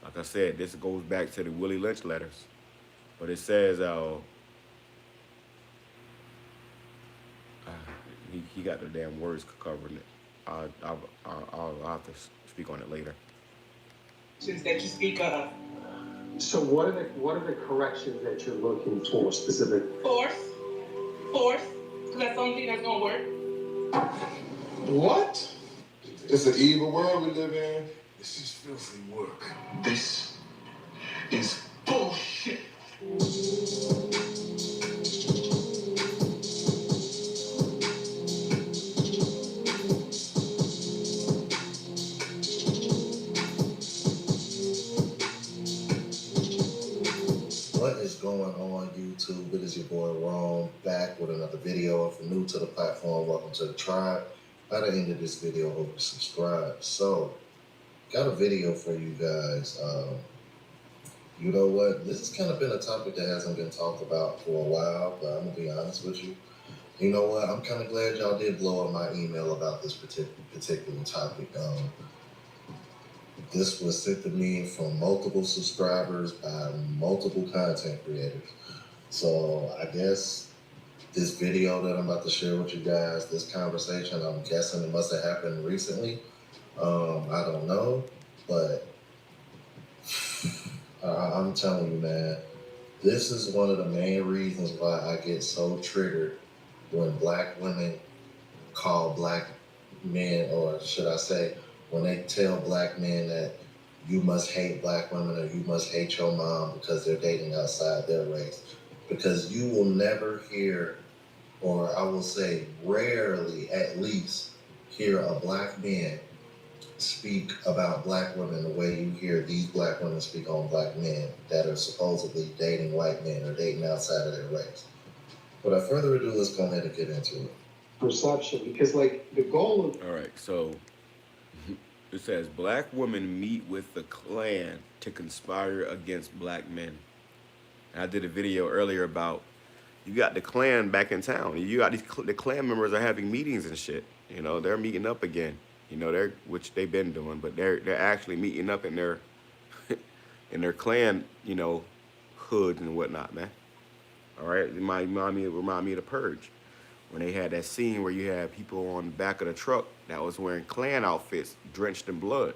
Like I said, this goes back to the Willie Lynch letters, but it says, he got the damn words covering it. I'll have to speak on it later. That you speak of. So what are the corrections that you're looking for specific? Force, because that's the only thing that's gonna work. What? It's an evil world we live in. This is filthy work. This is bullshit. What is going on, YouTube? It is your boy Rome back with another video. If you're new to the platform, welcome to the tribe. By the end of this video, hope you subscribe. So, got a video for you guys. You know what? This has kind of been a topic that hasn't been talked about for a while, but I'm gonna be honest with you. You know what? I'm kind of glad y'all did blow up my email about this particular topic. This was sent to me from multiple subscribers by multiple content creators. So I guess this video that I'm about to share with you guys, this conversation, I'm guessing it must have happened recently. I don't know, but I'm telling you, man, this is one of the main reasons why I get so triggered when black women call black men, or should I say, when they tell black men that you must hate black women or you must hate your mom because they're dating outside their race. Because you will never hear, or I will say rarely at least, hear a black man speak about black women the way you hear these black women speak on black men that are supposedly dating white men or dating outside of their race. Without further ado, let's go ahead and get into it. Perception, because like the goal of... All right, so it says black women meet with the Klan to conspire against black men. And I did a video earlier about, you got the Klan back in town. You got the Klan members are having meetings and shit. You know, they're meeting up again. You know, which they've been doing, but they're actually meeting up in their in their Klan, you know, hoods and whatnot, man. All right, it remind me of the Purge, when they had that scene where you had people on the back of the truck that was wearing Klan outfits drenched in blood.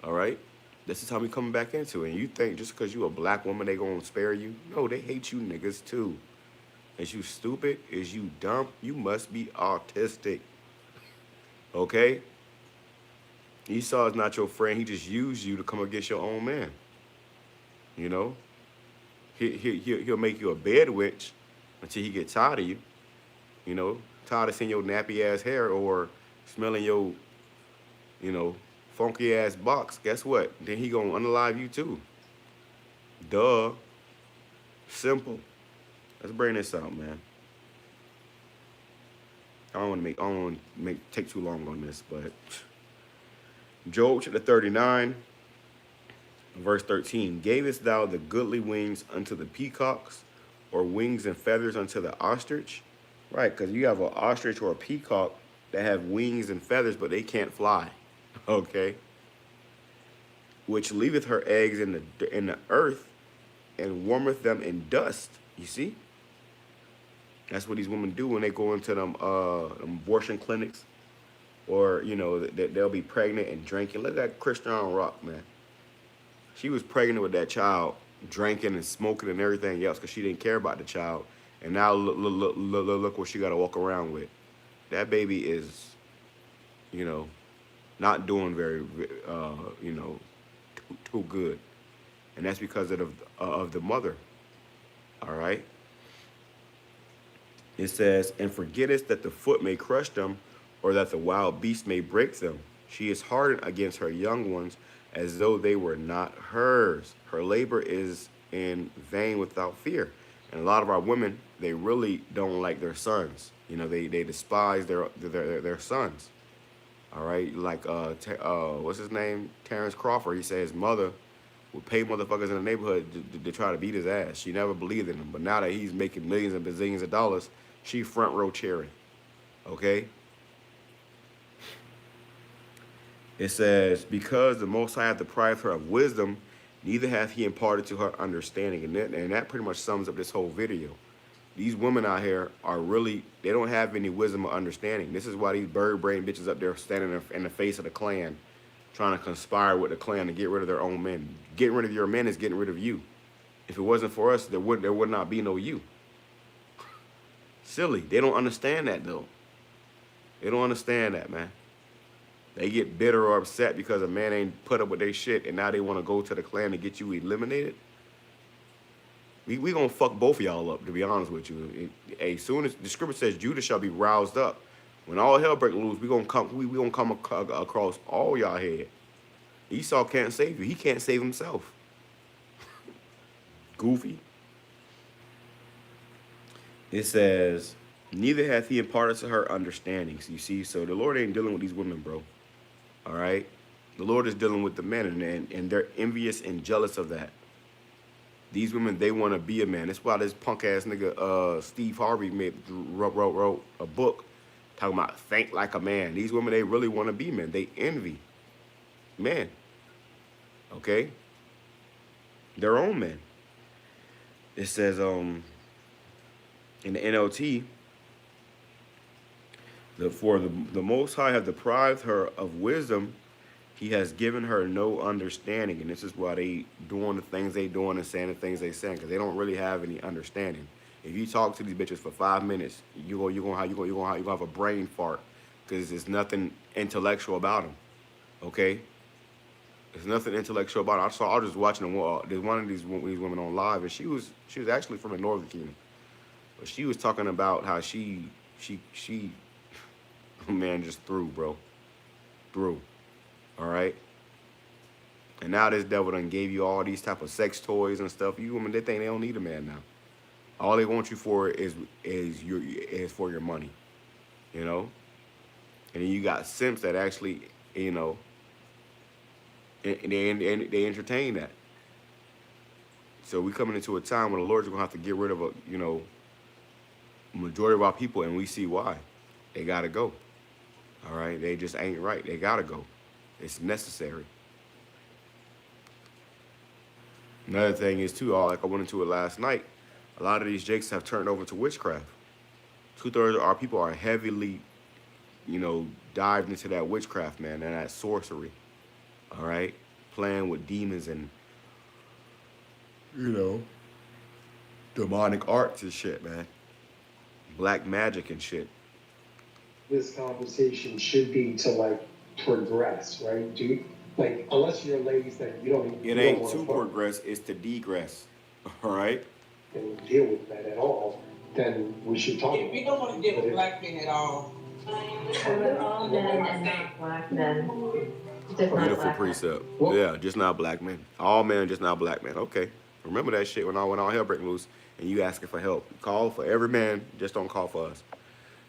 All right, this is how we coming back into it. And you think just because you a black woman they gonna spare you? No, they hate you niggas too. Is you stupid? Is you dumb? You must be autistic. Okay? Esau is not your friend. He just used you to come against your own man. You know? He'll make you a BedWench until he get tired of you. You know? Tired of seeing your nappy ass hair or smelling your, you know, funky ass box. Guess what? Then he gonna unalive you too. Duh. Simple. Let's bring this out, man. I don't want to take too long on this, but Job chapter 39, verse 13. Gavest thou the goodly wings unto the peacocks, or wings and feathers unto the ostrich? Right, because you have an ostrich or a peacock that have wings and feathers, but they can't fly. Okay? Which leaveth her eggs in the earth, and warmeth them in dust. You see? That's what these women do when they go into them abortion clinics, or, you know, they'll be pregnant and drinking. Look at Christian Rock, man. She was pregnant with that child, drinking and smoking and everything else because she didn't care about the child. And now look what she got to walk around with. That baby is, you know, not doing very, you know, too good. And that's because of the mother. All right? It says, and forgettest that the foot may crush them, or that the wild beast may break them. She is hardened against her young ones, as though they were not hers. Her labor is in vain without fear. And a lot of our women, they really don't like their sons. You know, they despise their sons. All right, like what's his name? Terrence Crawford. He said his mother would pay motherfuckers in the neighborhood to try to beat his ass. She never believed in him. But now that he's making millions and bazillions of dollars, she front row cheering. Okay. It says, because the Most High hath deprived her of wisdom, neither hath he imparted to her understanding. And that pretty much sums up this whole video. These women out here are really, they don't have any wisdom or understanding. This is why these bird brain bitches up there standing in the face of the Klan, trying to conspire with the Klan to get rid of their own men. Getting rid of your men is getting rid of you. If it wasn't for us, there would not be no you. Silly. They don't understand that, though. They don't understand that, man. They get bitter or upset because a man ain't put up with their shit, and now they want to go to the Klan to get you eliminated. We gonna fuck both of y'all up, to be honest with you. As soon as the scripture says Judah shall be roused up, when all hell break loose, we gonna come across all y'all head. Esau can't save you. He can't save himself. Goofy. It says, neither hath he imparted to her understandings. You see, so the Lord ain't dealing with these women, bro. All right? The Lord is dealing with the men, and they're envious and jealous of that. These women, they want to be a man. That's why this punk-ass nigga Steve Harvey wrote a book talking about think like a man. These women, they really want to be men. They envy men. Okay? Their own men. It says, in the NLT, for the Most High have deprived her of wisdom, he has given her no understanding. And this is why they doing the things they doing and saying the things they saying, because they don't really have any understanding. If you talk to these bitches for 5 minutes, you're gonna have a brain fart, because there's nothing intellectual about them. Okay? There's nothing intellectual about them. I was just watching there's one of these women on live, and she was actually from the Northern Kingdom, but she was talking about how she man just threw. All right. And now this devil done gave you all these type of sex toys and stuff. You women, they think they don't need a man now. All they want you for is for your money, you know. And then you got simps that actually, you know, and they entertain that. So we coming into a time when the Lord's gonna have to get rid of majority of our people, and we see why. They gotta go. All right, they just ain't right. They gotta go. It's necessary. Another thing is too, like I went into it last night, a lot of these jakes have turned over to witchcraft. 2/3 of our people are heavily, you know, dived into that witchcraft, man, and that sorcery. All right, playing with demons and, you know, demonic arts and shit, man. Black magic and shit. This conversation should be to like progress, right? Unless you're ladies that you don't To progress, it's to degress. All right? And deal with that at all, then we should talk. Yeah, we don't want to deal with black men at all. With all men and not black men. Just not Beautiful black precept. Well, Yeah, just not black men. All men, just not black men. Okay. Remember that shit when all hell breaking loose and you asking for help. Call for every man, just don't call for us.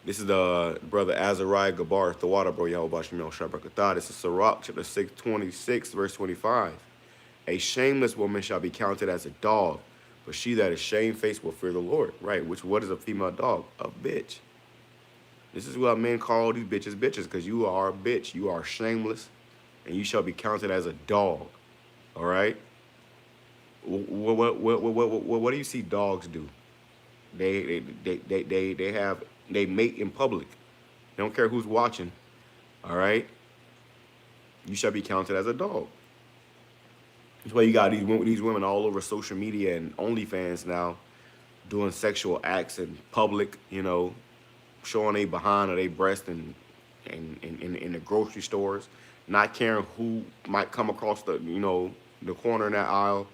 This is the brother Azariah Gabar, the water bro, YAHAWASHI. This is Sirach, chapter 6:26, verse 25. A shameless woman shall be counted as a dog, but she that is shamefaced will fear the Lord. Right, what is a female dog? A bitch. This is what men call these bitches because you are a bitch. You are shameless, and you shall be counted as a dog. All right? What do you see dogs do? They mate in public. They don't care who's watching. All right? You shall be counted as a dog. That's why you got these women all over social media and OnlyFans now doing sexual acts in public, you know, showing their behind or their breast in the grocery stores, not caring who might come across the corner in that aisle.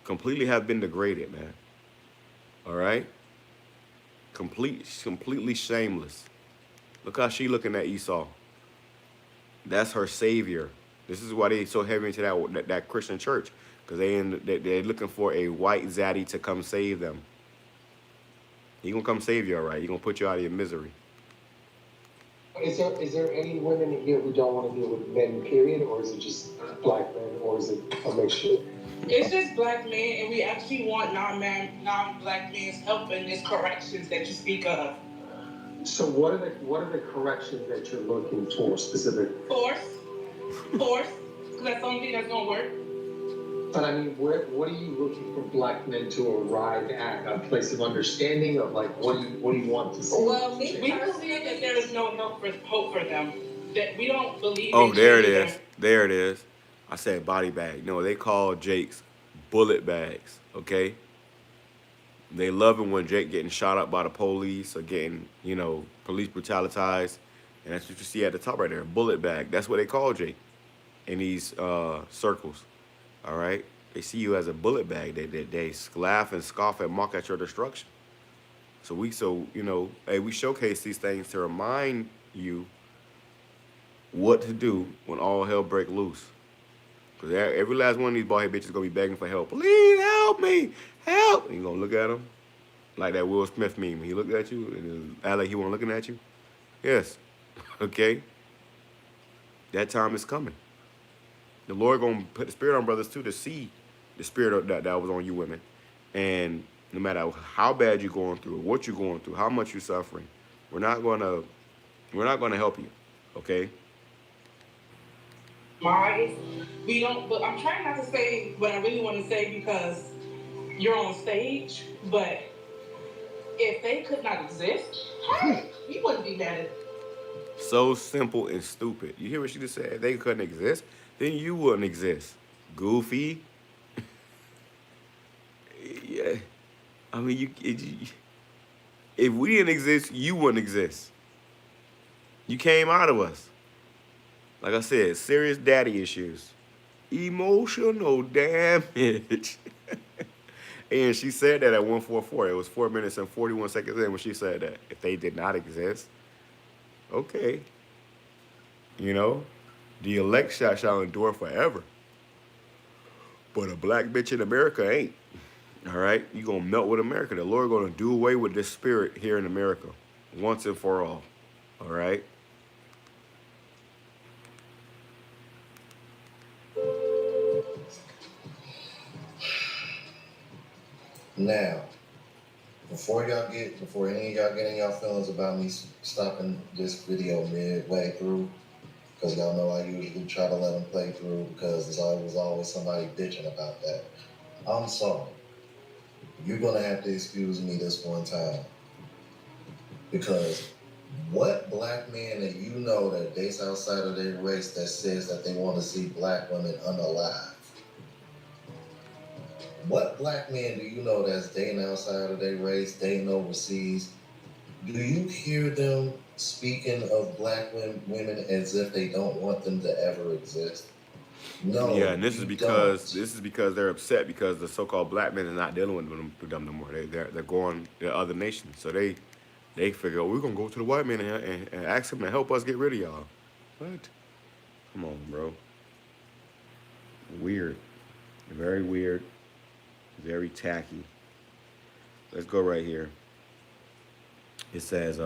Completely have been degraded, man. All right? Completely shameless. Look how she looking at Esau. That's her savior. This is why they so heavy into that Christian church, because they're looking for a white zaddy to come save them. He gonna come save you, all right. He gonna put you out of your misery. Is there any women in here who don't want to deal with men, period, or is it just black men, or is it a mixture? It's just black men, and we actually want non-black men's help in this corrections that you speak of. So what are the corrections that you're looking for specific? Force, because that's the only thing that's gonna work. But I mean, what are you looking for black men to arrive at? A place of understanding of like, what do you want to see? Well, we believe that there is no hope for them. That we don't believe. Oh, there it changing is. them. There it is. I said body bag. No, they call Jake's bullet bags. Okay. They love it when Jake getting shot up by the police or getting, police brutalized, and that's what you see at the top right there. Bullet bag. That's what they call Jake in these circles. All right, they see you as a bullet bag. They laugh and scoff and mock at your destruction. So we showcase these things to remind you what to do when all hell break loose. Because every last one of these bald-head bitches gonna be begging for help. Please help me, help! And you gonna look at him like that Will Smith meme. He looked at you and act like he wasn't looking at you. Yes, okay. That time is coming. The Lord gonna put the spirit on brothers too to see the spirit that was on you women. And no matter how bad you're going through, what you're going through, how much you're suffering, we're not gonna help you, okay? We don't, but I'm trying not to say what I really want to say because you're on stage, but if they could not exist, hey, we wouldn't be mad at. So simple and stupid. You hear what she just said? If they couldn't exist, then you wouldn't exist. Goofy. Yeah. I mean, if we didn't exist, you wouldn't exist. You came out of us. Like I said, serious daddy issues. Emotional damage. And she said that at 144. It was 4 minutes and 41 seconds in when she said that. If they did not exist, okay. The elect shall endure forever. But a black bitch in America ain't. All right? You going to melt with America. The Lord going to do away with this spirit here in America once and for all. All right? Now, before any of y'all get in y'all feelings about me stopping this video midway through, because y'all know I usually try to let them play through because there's always somebody bitching about that. I'm sorry. You're going to have to excuse me this one time. Because what black man that you know that dates outside of their race that says that they want to see black women unalive? What black man do you know that's dating outside of their race, dating overseas? Do you hear them speaking of black women as if they don't want them to ever exist? No. Yeah, and this is because they're upset because the so-called black men are not dealing with them no more. They're going to other nations. So they figure, we're gonna go to the white man and ask him to help us get rid of y'all. What? Come on, bro. Weird. Very weird. Very tacky. Let's go right here. It says,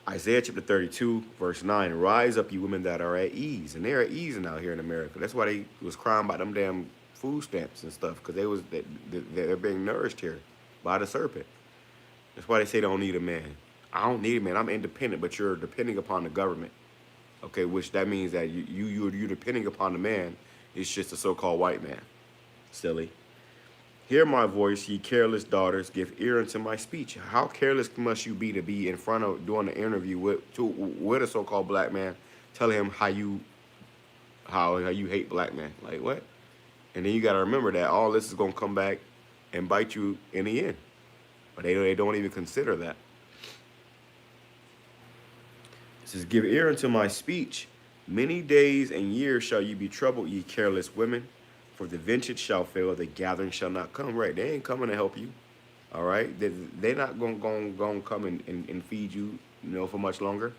Isaiah chapter 32, verse 9, rise up, you women that are at ease. And they're at ease now here in America. That's why they was crying about them damn food stamps and stuff, because they're being nourished here by the serpent. That's why they say they don't need a man. I don't need a man. I'm independent, but you're depending upon the government. Okay, which that means that you're depending upon the man. It's just a so-called white man. Silly. Hear my voice, ye careless daughters, give ear unto my speech. How careless must you be to be in front of doing an interview with a so-called black man, telling him how you hate black men? Like what? And then you got to remember that all this is gonna come back and bite you in the end. But they don't even consider that. It says, give ear unto my speech. Many days and years shall you be troubled, ye careless women. For the vintage shall fail, the gathering shall not come. Right, they ain't coming to help you. All right, they're not gonna come and feed you, for much longer.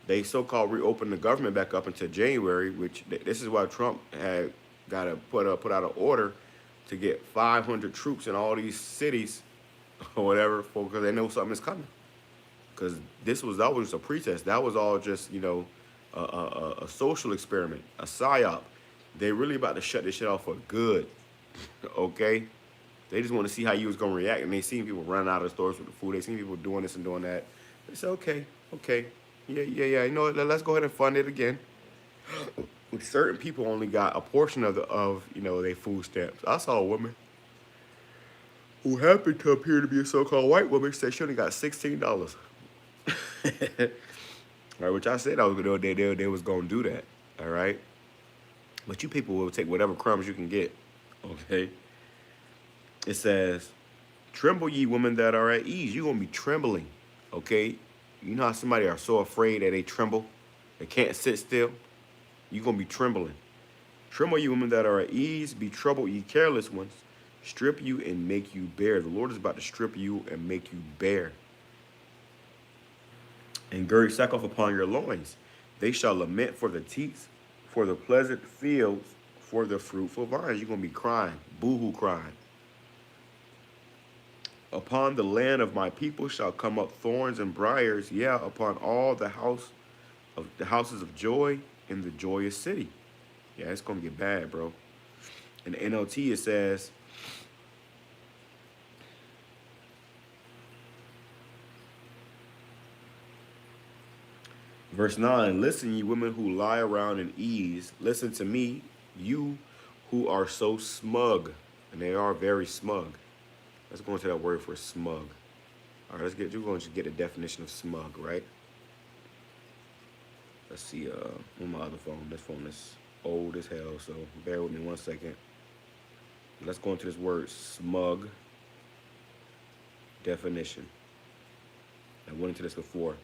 They so-called reopened the government back up until January, which this is why Trump had got to put out an order to get 500 troops in all these cities or whatever, because they know something is coming. Because that was a pretense. That was all just, you know, a social experiment, a psyop. They really about to shut this shit off for good. Okay? They just want to see how you was gonna react, and they seen people running out of the stores with the food. They seen people doing this and doing that. They said, okay, yeah. You know what? Let's go ahead and fund it again. Certain people only got a portion of you know, their food stamps. I saw a woman who happened to appear to be a so-called white woman said she only got $16. All right, which I said they was gonna do that. All right, but you people will take whatever crumbs you can get. Okay. It says, "Tremble ye women that are at ease." You're gonna be trembling. Okay. You know how somebody are so afraid that they tremble, they can't sit still. You're going to be trembling. "Tremble, you women that are at ease. Be troubled, ye careless ones. Strip you and make you bare." The Lord is about to strip you and make you bare. "And gird sackcloth upon your loins. They shall lament for the teats, for the pleasant fields, for the fruitful vines." You're going to be crying, boo-hoo crying. "Upon the land of my people shall come up thorns and briars, yeah, upon all the houses of joy in the joyous city." Yeah, it's gonna get bad, bro. In the NLT it says, verse 9, "Listen, ye women who lie around in ease. Listen to me, you who are so smug." And they are very smug. Let's go into that word for smug. All right, we're going to get a definition of smug, right? Let's see, on my other phone. This phone is old as hell, so bear with me 1 second. Let's go into this word, smug. Definition. I went into this before.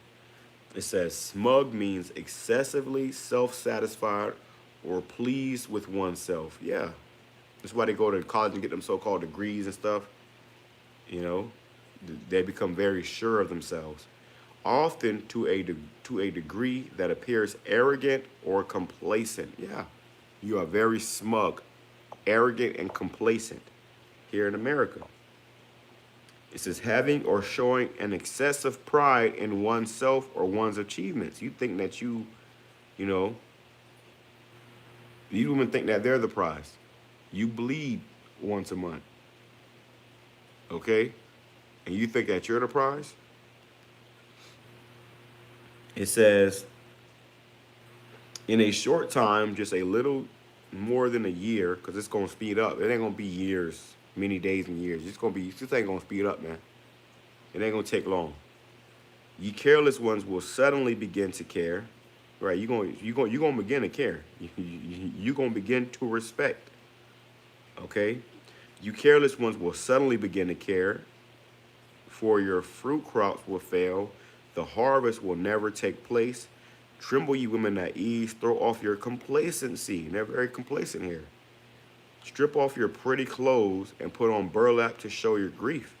It says, smug means excessively self-satisfied or pleased with oneself. Yeah. That's why they go to college and get them so-called degrees and stuff. You know, they become very sure of themselves. Often to a degree that appears arrogant or complacent. Yeah, you are very smug, arrogant, and complacent here in America. It says having or showing an excessive pride in oneself or one's achievements. You think that you know, these women think that they're the prize. You bleed once a month, okay? And you think that you're the prize? It says, in a short time, just a little more than a year, because it's going to speed up. It ain't going to be years, many days and years. This ain't going to speed up, man. It ain't going to take long. "Ye careless ones will suddenly begin to care." Right, you're going to begin to care. You're going to begin to respect. Okay? "You careless ones will suddenly begin to care, for your fruit crops will fail. The harvest will never take place. Tremble, ye women at ease. Throw off your complacency." And they're very complacent here. "Strip off your pretty clothes and put on burlap to show your grief.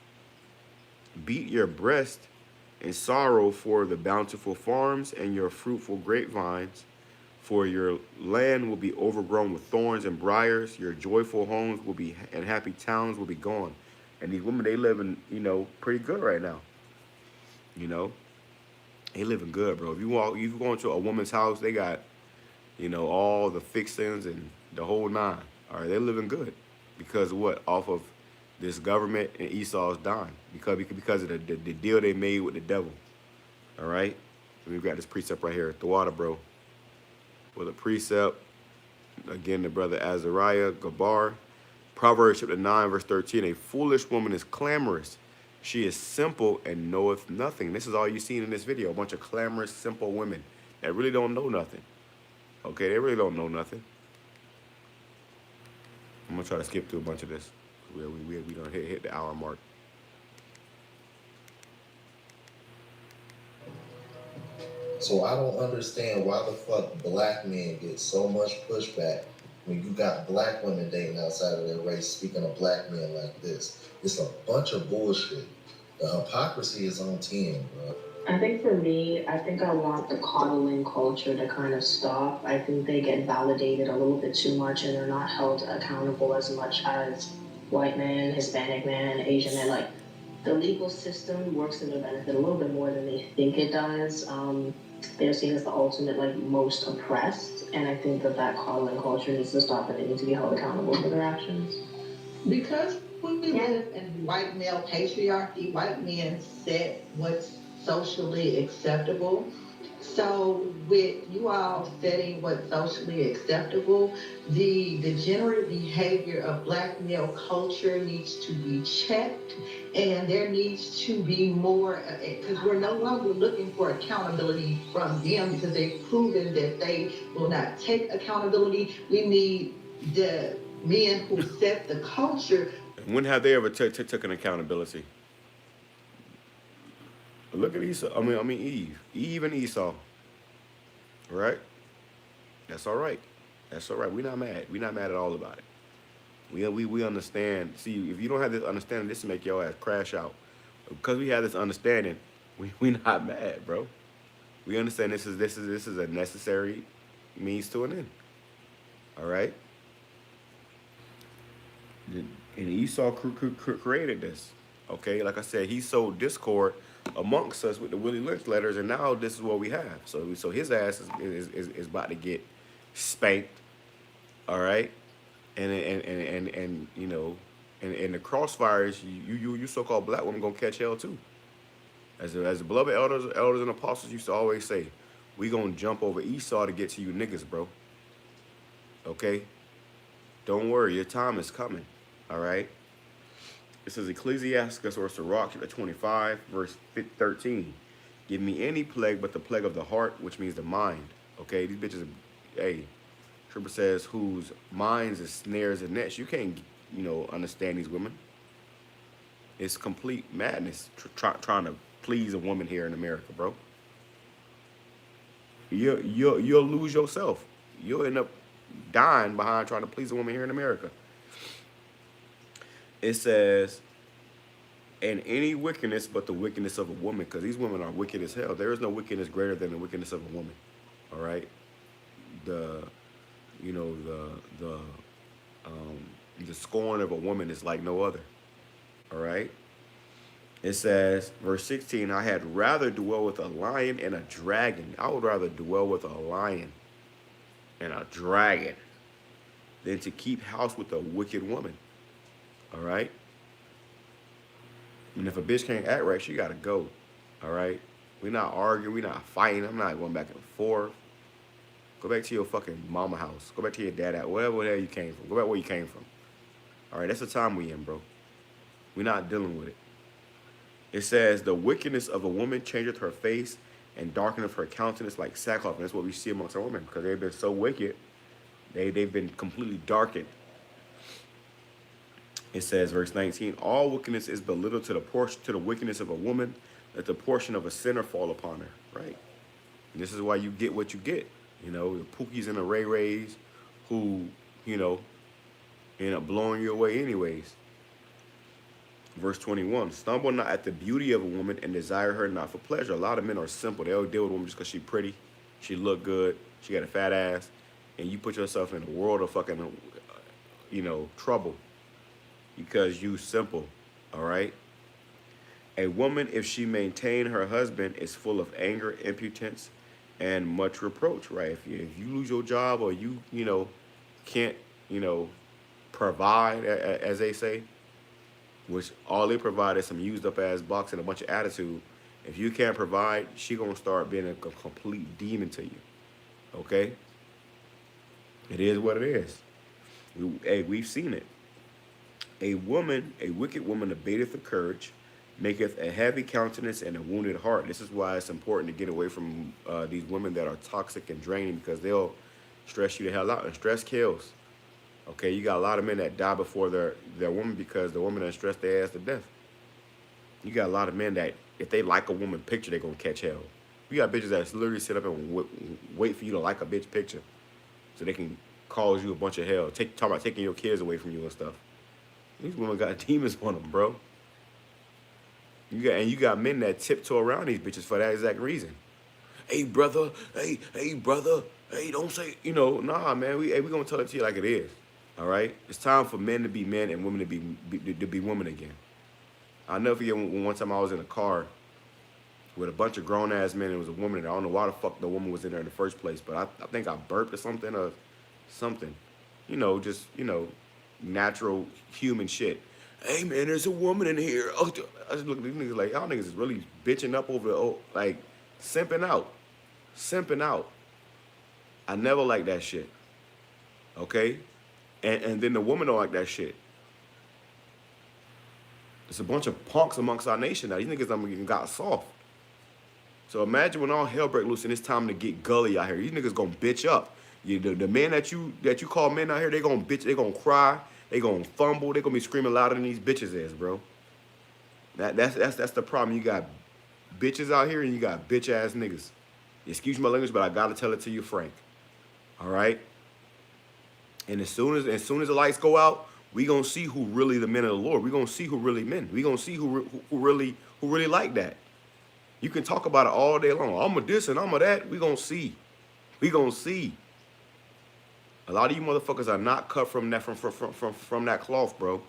Beat your breast in sorrow for the bountiful farms and your fruitful grapevines. For your land will be overgrown with thorns and briars. Your joyful homes will be, and happy towns will be gone." And these women, they living, you know, pretty good right now. You know, they living good, bro. If you go into a woman's house, they got, you know, all the fixings and the whole nine. All right, they're living good. Because of what? Off of this government and Esau's dime. Because of the deal they made with the devil. All right? We've got this precept right here. The water, bro. With a precept. Again, the brother Azariah Gabar. Proverbs chapter 9, verse 13. "A foolish woman is clamorous. She is simple and knoweth nothing." This is all you seen in this video. A bunch of clamorous, simple women that really don't know nothing. Okay, they really don't know nothing. I'm going to try to skip through a bunch of this. We don't hit the hour mark. So I don't understand why the fuck black men get so much pushback when you got black women dating outside of their race speaking of black men like this. It's a bunch of bullshit. The hypocrisy is on 10, bro. I think for me, I want the coddling culture to kind of stop. I think they get validated a little bit too much and they're not held accountable as much as white men, Hispanic men, Asian men. Like, the legal system works in their benefit a little bit more than they think it does. They're seen as the ultimate, like, most oppressed, and I think that coddling culture needs to stop and they need to be held accountable for their actions. Because we live in white male patriarchy, white men set what's socially acceptable. So with you all setting what's socially acceptable, the degenerate behavior of black male culture needs to be checked, and there needs to be more, because we're no longer looking for accountability from them because they've proven that they will not take accountability. We need the men who set the culture. When have they ever taken accountability? Look at Esau. I mean Eve. Eve and Esau. Right? That's all right. That's all right. We're not mad. We're not mad at all about it. We understand. See, if you don't have this understanding, this will make your ass crash out. Because we have this understanding, we not mad, bro. We understand this is a necessary means to an end. All right? And Esau created this. Okay? Like I said, he sowed discord amongst us with the Willie Lynch letters, and now this is what we have. So his ass is about to get spanked. All right? And you know, and the crossfires, you so-called black women gonna catch hell too. As the beloved elders and apostles used to always say, we gonna jump over Esau to get to you niggas, bro. Okay? Don't worry, your time is coming. All right? This is Ecclesiastes or Sirach, chapter 25, verse 13. Give me any plague but the plague of the heart, which means the mind. Okay? These bitches, hey, Trooper says, whose minds is snares and nets. You can't, you know, understand these women. It's complete madness trying to please a woman here in America, bro. You'll lose yourself. You'll end up dying behind trying to please a woman here in America. It says, and any wickedness but the wickedness of a woman, because these women are wicked as hell. There is no wickedness greater than the wickedness of a woman. All right? The scorn of a woman is like no other. All right? It says, verse 16, I had rather dwell with a lion and a dragon. I would rather dwell with a lion and a dragon than to keep house with a wicked woman. All right? And if a bitch can't act right, she got to go. All right? We're not arguing. We're not fighting. I'm not going back and forth. Go back to your fucking mama house. Go back to your dad house. Wherever the hell you came from. Go back where you came from. All right? That's the time we in, bro. We're not dealing with it. It says, the wickedness of a woman changeth her face and darkeneth her countenance like sackcloth. And that's what we see amongst our women, because they've been so wicked. They've been completely darkened. It says, verse 19, all wickedness is but little to the wickedness of a woman, that the portion of a sinner fall upon her, right? And this is why you get what you get. You know, the Pookies and the Ray Rays who, you know, end up blowing you away anyways. Verse 21, stumble not at the beauty of a woman and desire her not for pleasure. A lot of men are simple. They'll deal with a woman just because she's pretty, she look good, she got a fat ass, and you put yourself in a world of fucking, you know, trouble. Because you simple, all right? A woman, if she maintain her husband, is full of anger, impotence, and much reproach, right? If you lose your job or you know, can't, you know, provide, as they say, which all they provide is some used up ass box and a bunch of attitude. If you can't provide, she gonna start being a complete demon to you, okay? It is what it is. We've seen it. A woman, a wicked woman, abateth the courage, maketh a heavy countenance and a wounded heart. This is why it's important to get away from these women that are toxic and draining, because they'll stress you the hell out, and stress kills. Okay, you got a lot of men that die before their woman because the woman done stressed their ass to death. You got a lot of men that if they like a woman picture, they're gonna catch hell. You got bitches that literally sit up and wait for you to like a bitch picture so they can cause you a bunch of hell. Talk about taking your kids away from you and stuff. These women got demons on them, bro. You got men that tiptoe around these bitches for that exact reason. Hey, brother. Hey, brother. Hey, don't say, you know, nah, man. We gonna tell it to you like it is. All right? It's time for men to be men and women to be women again. I'll never forget when one time I was in a car with a bunch of grown ass men. It was a woman, and I don't know why the fuck the woman was in there in the first place, but I think I burped or something. You know, just, you know, natural human shit. Hey man, there's a woman in here. Oh, I just look at these niggas like, y'all niggas is really bitching up over, like, simping out. I never liked that shit. Okay? And then the woman don't like that shit. It's a bunch of punks amongst our nation now. These niggas got soft. So imagine when all hell break loose and it's time to get gully out here. These niggas gonna bitch up. The men that you call men out here, they gonna bitch, they gonna cry, they gonna fumble, they gonna be screaming louder than these bitches is, bro. That's the problem. You got bitches out here and you got bitch ass niggas. Excuse my language, but I gotta tell it to you, Frank. All right. And as soon as the lights go out, we gonna see who really the men of the Lord. We gonna see who really men. We gonna see who really like that. You can talk about it all day long. I'm a this and I'm a that. We gonna see. We gonna see. A lot of you motherfuckers are not cut from that cloth, bro.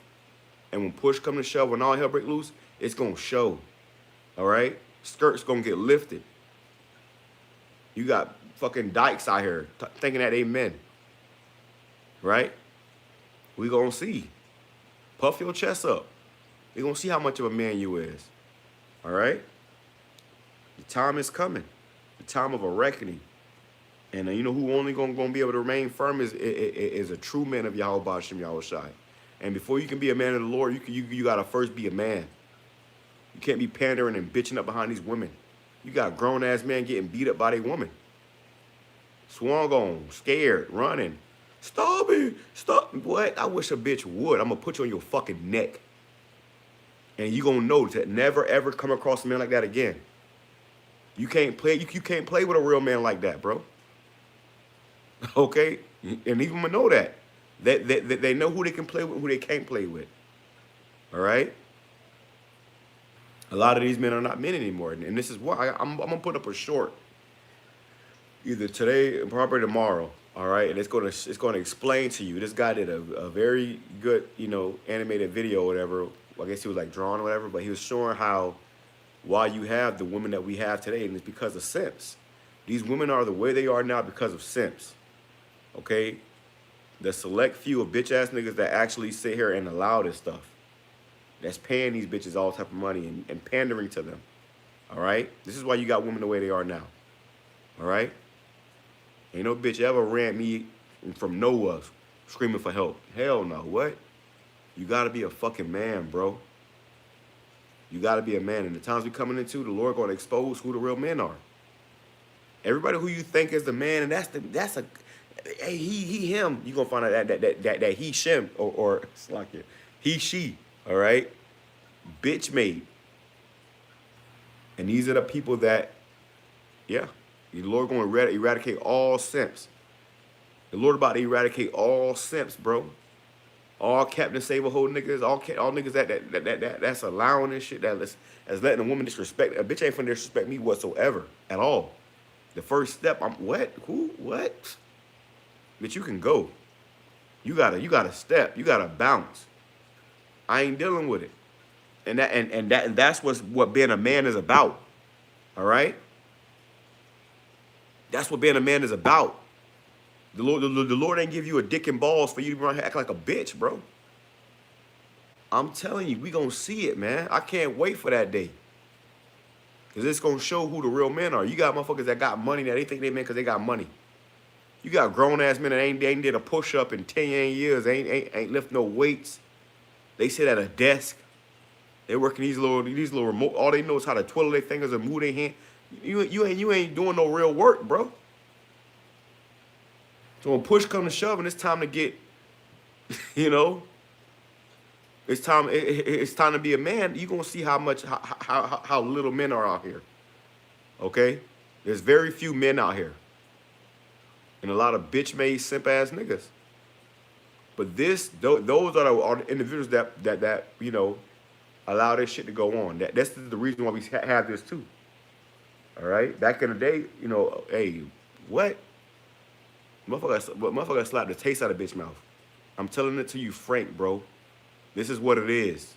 And when push come to shove, when all hell break loose, it's gonna show. All right? Skirts gonna get lifted. You got fucking dykes out here thinking that they men. Right? We gonna see. Puff your chest up. We gonna see how much of a man you is. All right? The time is coming. The time of a reckoning. And you know who only gonna be able to remain firm is a true man of BAHASHAM, YAHAWASHI. And before you can be a man of the Lord, you gotta first be a man. You can't be pandering and bitching up behind these women. You got grown ass men getting beat up by their woman. Swung on, scared, running. Stop it! Stop! What? I wish a bitch would. I'm gonna put you on your fucking neck. And you gonna know to never ever come across a man like that again. You can't play. You can't play with a real man like that, bro. Okay, and even them know that. They know who they can play with, who they can't play with. All right. A lot of these men are not men anymore, and this is why I'm gonna put up a short either today or probably tomorrow. All right, and it's gonna explain to you. This guy did a very good, you know, animated video or whatever. I guess he was like drawing or whatever, but he was showing how why you have the women that we have today, and it's because of simps. These women are the way they are now because of simps. Okay, the select few of bitch ass niggas that actually sit here and allow this stuff. That's paying these bitches all type of money and pandering to them. All right, this is why you got women the way they are now. All right. Ain't no bitch ever ran me from nowhere screaming for help. Hell no. What? You gotta be a fucking man, bro. You gotta be a man. And the times we coming into, the Lord gonna expose who the real men are. Everybody who you think is the man, and that's a hey, he him. You gonna find out that he shim or it's like it. He she. All right. Bitch made. And these are the people that, yeah. The Lord going to eradicate all simps. The Lord about to eradicate all simps, bro. All Captain Save-A-Hole niggas, all niggas that's allowing this shit, that's letting a woman disrespect. A bitch ain't finna disrespect me whatsoever, at all. The first step, what? Who? What? Bitch, you can go. You gotta step. You gotta bounce. I ain't dealing with it. And that's what being a man is about. All right? That's what being a man is about. The Lord ain't give you a dick and balls for you to run act like a bitch, bro. I'm telling you, we gonna see it, man. I can't wait for that day. Because it's gonna show who the real men are. You got motherfuckers that got money that they think they men because they got money. You got grown-ass men that ain't did a push-up in 10 years, ain't lift no weights. They sit at a desk. They working these little remote. All they know is how to twiddle their fingers and move their hand. You ain't doing no real work, bro. So when push comes to shove and it's time to get, you know, it's time to be a man, you're gonna see how little men are out here. Okay? There's very few men out here. And a lot of bitch-made simp-ass niggas. But those are the individuals that you know, allow this shit to go on. That's the reason why we have this too. All right? Back in the day, you know, hey, what? Motherfucker slapped the taste out of bitch mouth. I'm telling it to you frank, bro. This is what it is.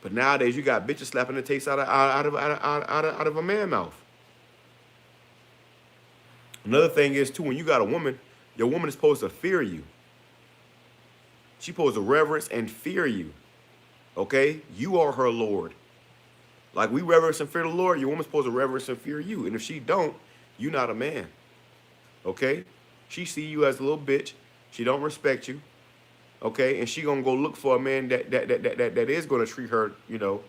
But nowadays you got bitches slapping the taste out of a man mouth. Another thing is too, when you got a woman, your woman is supposed to fear you. She's supposed to reverence and fear you. Okay? You are her Lord. Like we reverence and fear the Lord, your woman's supposed to reverence and fear you. And if she don't, you're not a man. Okay? She see you as a little bitch. She don't respect you. Okay? And she gonna go look for a man that is gonna treat her, you know,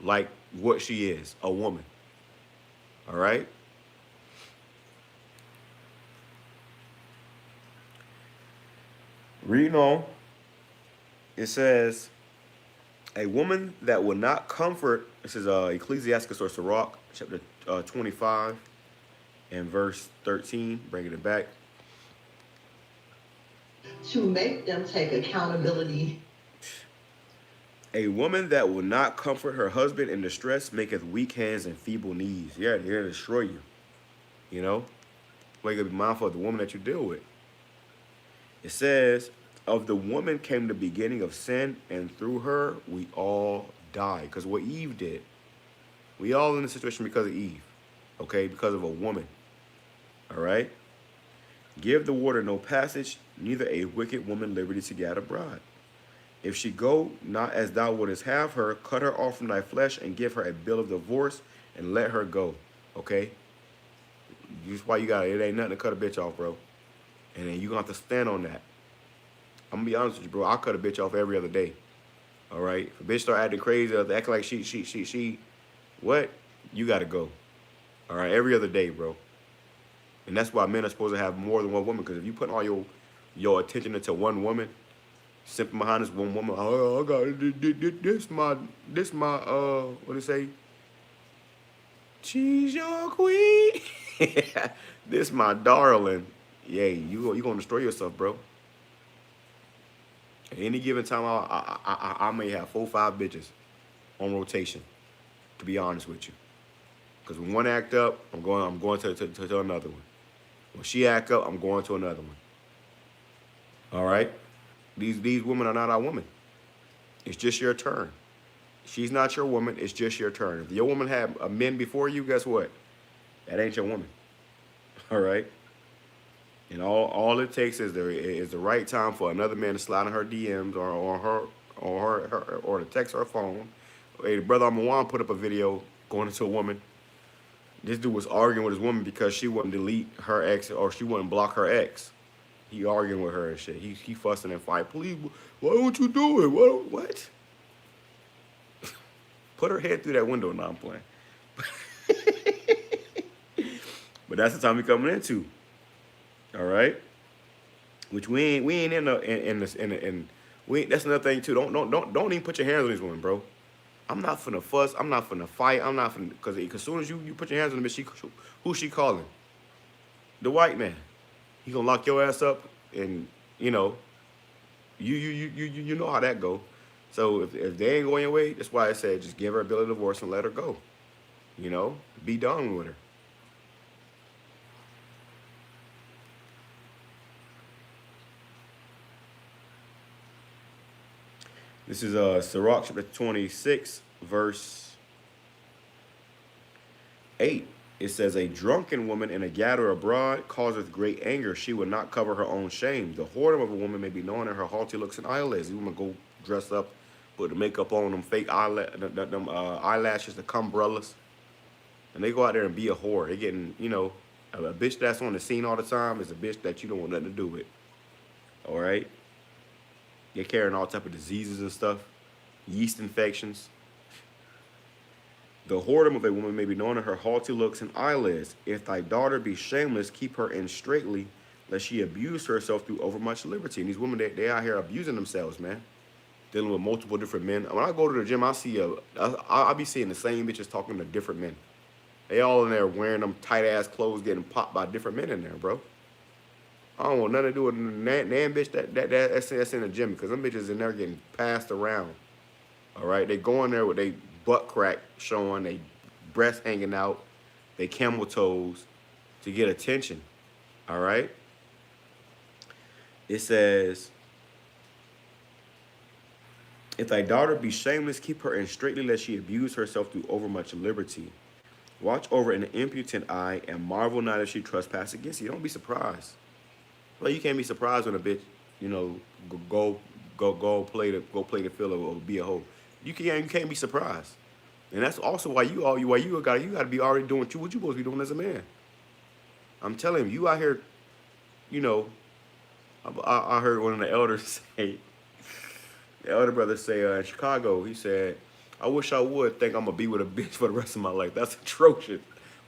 like what she is, a woman. All right? Reading on, it says, a woman that will not comfort, this is Ecclesiastes or Sirach, chapter 25 and verse 13, bringing it back. To make them take accountability. A woman that will not comfort her husband in distress maketh weak hands and feeble knees. Yeah, they're here to destroy you. You know? Well, you gotta be mindful of the woman that you deal with. It says, of the woman came the beginning of sin, and through her we all die. Because what Eve did. We all in the situation because of Eve. Okay? Because of a woman. All right? Give the water no passage, neither a wicked woman liberty to gather bride. If she go not as thou wouldest have her, cut her off from thy flesh and give her a bill of divorce and let her go. Okay? That's why you got it. It ain't nothing to cut a bitch off, bro. And then you gonna have to stand on that. I'm gonna be honest with you, bro. I'll cut a bitch off every other day. All right? If a bitch start acting crazy, acting like she, what? You gotta go. All right? Every other day, bro. And that's why men are supposed to have more than one woman. Because if you put all your attention into one woman, simping behind this one woman, oh, I got this my what do you say? She's your queen. This my darling. Yeah, you gonna destroy yourself, bro. At any given time, I may have 4 or 5 bitches on rotation. To be honest with you, because when one act up, I'm going to another one. When she act up, I'm going to another one. All right? These women are not our women. It's just your turn. She's not your woman. It's just your turn. If your woman had a men before you, guess what? That ain't your woman. All right? And all it takes is the right time for another man to slide in her DMs or to text her phone. Hey, the brother Amawan put up a video going into a woman. This dude was arguing with his woman because she wouldn't delete her ex or she wouldn't block her ex. He arguing with her and shit. He fussing and fighting. Please, why don't you do it? What? Put her head through that window. Now I'm playing. But that's the time we coming into. All right. Which we ain't in that's another thing too. Don't even put your hands on these women, bro. I'm not finna fuss. I'm not finna fight. I'm not finna, because as soon as you put your hands on the bitch, who's she calling? The white man. He gonna lock your ass up, and you know, you know how that go. So if they ain't going your way, that's why I said just give her a bill of divorce and let her go. You know, be done with her. This is Sirach chapter 26, verse 8. It says, a drunken woman and a gatherer abroad causeth great anger. She will not cover her own shame. The whoredom of a woman may be known in her haughty looks and eyelids. You woman go dress up, put the makeup on, them fake eyelashes, the cumbrellas. And they go out there and be a whore. They getting, you know, a bitch that's on the scene all the time is a bitch that you don't want nothing to do with. All right? They're carrying all type of diseases and stuff, yeast infections. The whoredom of a woman may be known in her haughty looks and eyelids. If thy daughter be shameless, keep her in straitly, lest she abuse herself through overmuch liberty. And these women, they out here abusing themselves, man. Dealing with multiple different men. When I go to the gym, I be seeing the same bitches talking to different men. They all in there wearing them tight ass clothes, getting popped by different men in there, bro. I don't want nothing to do with that bitch that's in the gym, because them bitches in there getting passed around. All right, they go in there with they butt crack showing, they breasts hanging out, they camel toes to get attention. All right. It says, If thy daughter be shameless, keep her in straitly, lest she abuse herself through overmuch liberty. Watch over an impotent eye, and marvel not if she trespass against you. Don't be surprised. Well, you can't be surprised when a bitch, you know, go play the field or be a hoe. You can't be surprised. And that's also why you gotta be already doing what you supposed to be doing as a man. I'm telling you, you out here, you know. I heard one of the elders say, the elder brother say in Chicago, he said, I wish I would think I'm gonna be with a bitch for the rest of my life. That's atrocious.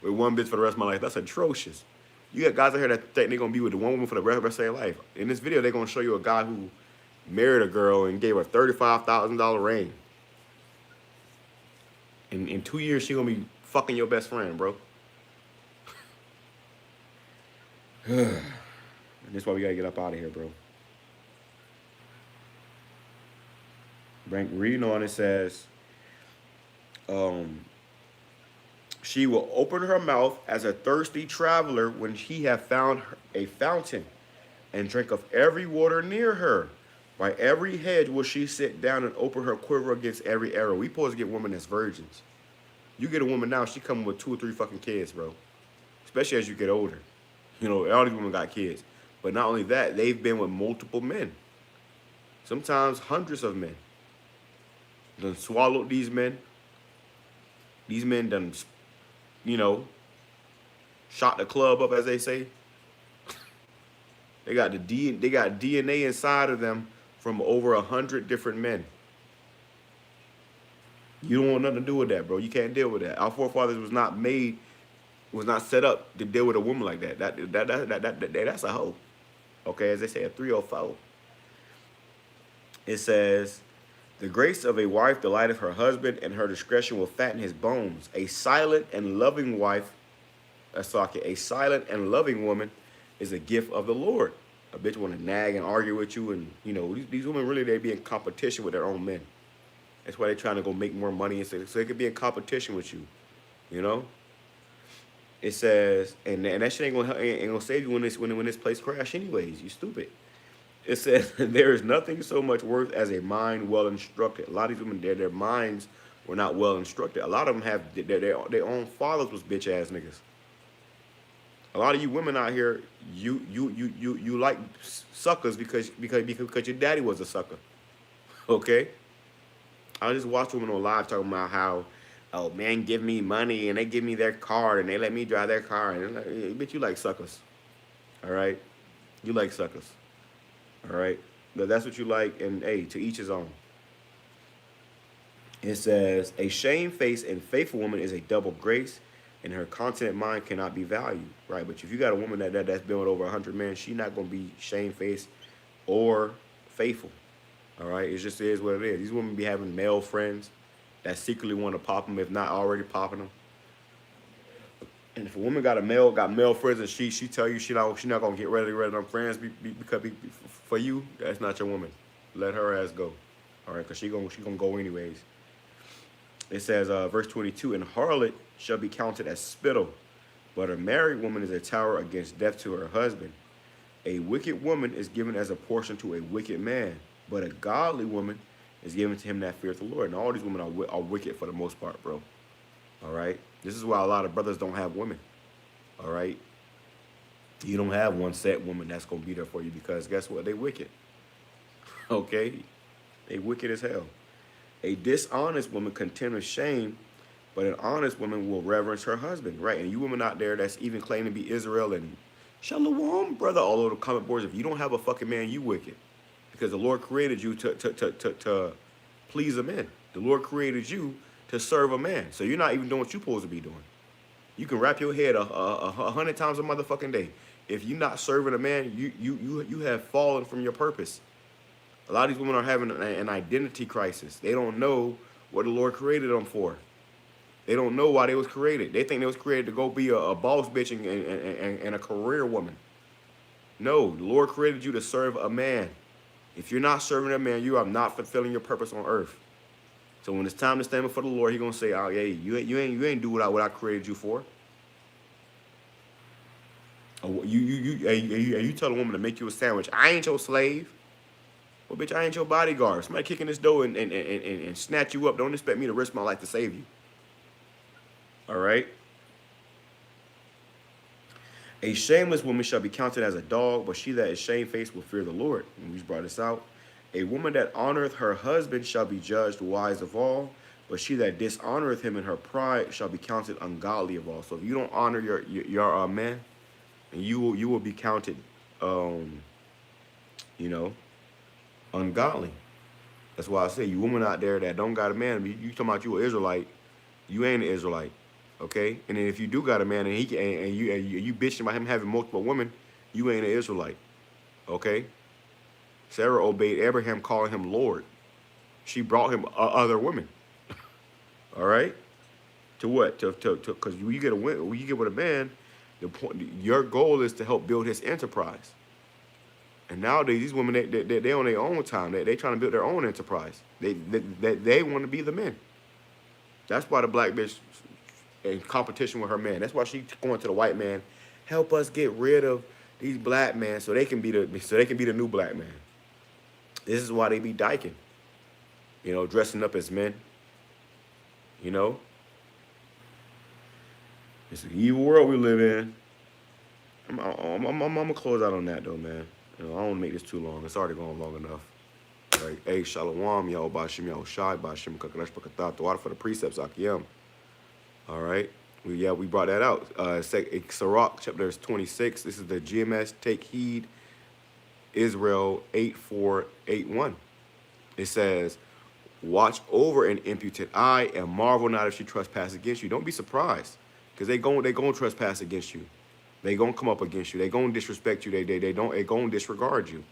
With one bitch for the rest of my life, that's atrocious. You got guys out here that think they're gonna be with the one woman for the rest of their life. In this video, they're gonna show you a guy who married a girl and gave her $35,000 ring. In 2 years, she gonna be fucking your best friend, bro. And that's why we gotta get up out of here, bro. Reading on, it says, she will open her mouth as a thirsty traveler when he have found a fountain, and drink of every water near her. By every hedge will she sit down and open her quiver against every arrow. We supposed to get women that's virgins. You get a woman now, she coming with 2 or 3 fucking kids, bro. Especially as you get older. You know, all these women got kids. But not only that, they've been with multiple men. Sometimes hundreds of men. Done swallowed these men. These men done, you know, shot the club up, as they say. They got DNA inside of them from over 100 different men. You don't want nothing to do with that, bro. You can't deal with that. Our forefathers was not set up to deal with a woman like that. That's a hoe. Okay, as they say, a 304. It says, the grace of a wife delighteth her husband, and her discretion will fatten his bones. A silent and loving wife, a silent and loving woman is a gift of the Lord. A bitch want to nag and argue with you, and you know these women really, they be in competition with their own men. That's why they're trying to go make more money, and so they could be in competition with you. You know. It says, and that shit ain't gonna save you when this place crash anyways. You stupid. It says there is nothing so much worth as a mind well instructed. A lot of these women, their minds were not well instructed. A lot of them have their own fathers was bitch ass niggas. A lot of you women out here, you like suckers because your daddy was a sucker. Okay? I just watched women on live talking about how, oh, men give me money and they give me their car and they let me drive their car. And like, bitch, you like suckers. All right? You like suckers. All right? But that's what you like, and hey, to each his own. It says, a shamefaced and faithful woman is a double grace, and her continent mind cannot be valued. Right? But if you got a woman that's been with over 100 men, she's not going to be shamefaced or faithful. All right? It just is what it is. These women be having male friends that secretly want to pop them, if not already popping them. And if a woman got male friends and she tell you she not gonna get rid of them friends because for you, that's not your woman. Let her ass go. All right, because she gonna go anyways. It says, verse 22, and harlot shall be counted as spittle, but a married woman is a tower against death to her husband. A wicked woman is given as a portion to a wicked man, but a godly woman is given to him that feareth the Lord. And all these women are wicked for the most part, bro. All right? This is why a lot of brothers don't have women. All right? You don't have one set woman that's going to be there for you because guess what? They wicked. Okay? They wicked as hell. A dishonest woman contemneth shame, but an honest woman will reverence her husband. Right? And you women out there that's even claiming to be Israel and Shalom, brother, all over the comment boards, if you don't have a fucking man, you wicked. Because the Lord created you to please a man. The Lord created you to serve a man. So you're not even doing what you're supposed to be doing. You can wrap your head 100 times a motherfucking day. If you're not serving a man, you have fallen from your purpose. A lot of these women are having an identity crisis. They don't know what the Lord created them for. They don't know why they was created. They think they was created to go be a boss bitch and a career woman. No, the Lord created you to serve a man. If you're not serving a man, you are not fulfilling your purpose on earth. So when it's time to stand before the Lord, He's gonna say, "Oh, yeah, you ain't do what I created you for." You tell a woman to make you a sandwich. I ain't your slave. Well, bitch, I ain't your bodyguard. Somebody kick in this door and snatch you up. Don't expect me to risk my life to save you. All right? A shameless woman shall be counted as a dog, but she that is shamefaced will fear the Lord. And we just brought this out. A woman that honoreth her husband shall be judged wise of all, but she that dishonoreth him in her pride shall be counted ungodly of all. So if you don't honor your man, and you will be counted, you know, ungodly. That's why I say you women out there that don't got a man, you talking about you an Israelite, you ain't an Israelite, okay? And then if you do got a man and you bitching about him having multiple women, you ain't an Israelite, okay? Sarah obeyed Abraham, calling him Lord. She brought him other women, all right? To what? Because when you get with a man, your goal is to help build his enterprise. And nowadays, these women, they on their own time. They trying to build their own enterprise. They want to be the men. That's why the black bitch in competition with her man. That's why she going to the white man. Help us get rid of these black men so they can be the new black man. This is why they be dyking. You know, dressing up as men. You know. It's an evil world we live in. I'm gonna close out on that though, man. You know, I don't want to make this too long. It's already going long enough. Right? Hey, Shalom, YAHAWASHI, YAHAWASHI, BAHASHAM, QADASH, BAHASHAM, the water for the precepts, Akiyam. All right? We brought that out. Sirach, chapter 26. This is the GMS, Take Heed, Israel 8481. It says, watch over an impotent eye and marvel not if she trespass against you. Don't be surprised, because they gon' trespass against you. They gonna come up against you. They gonna disrespect you. They gonna disregard you.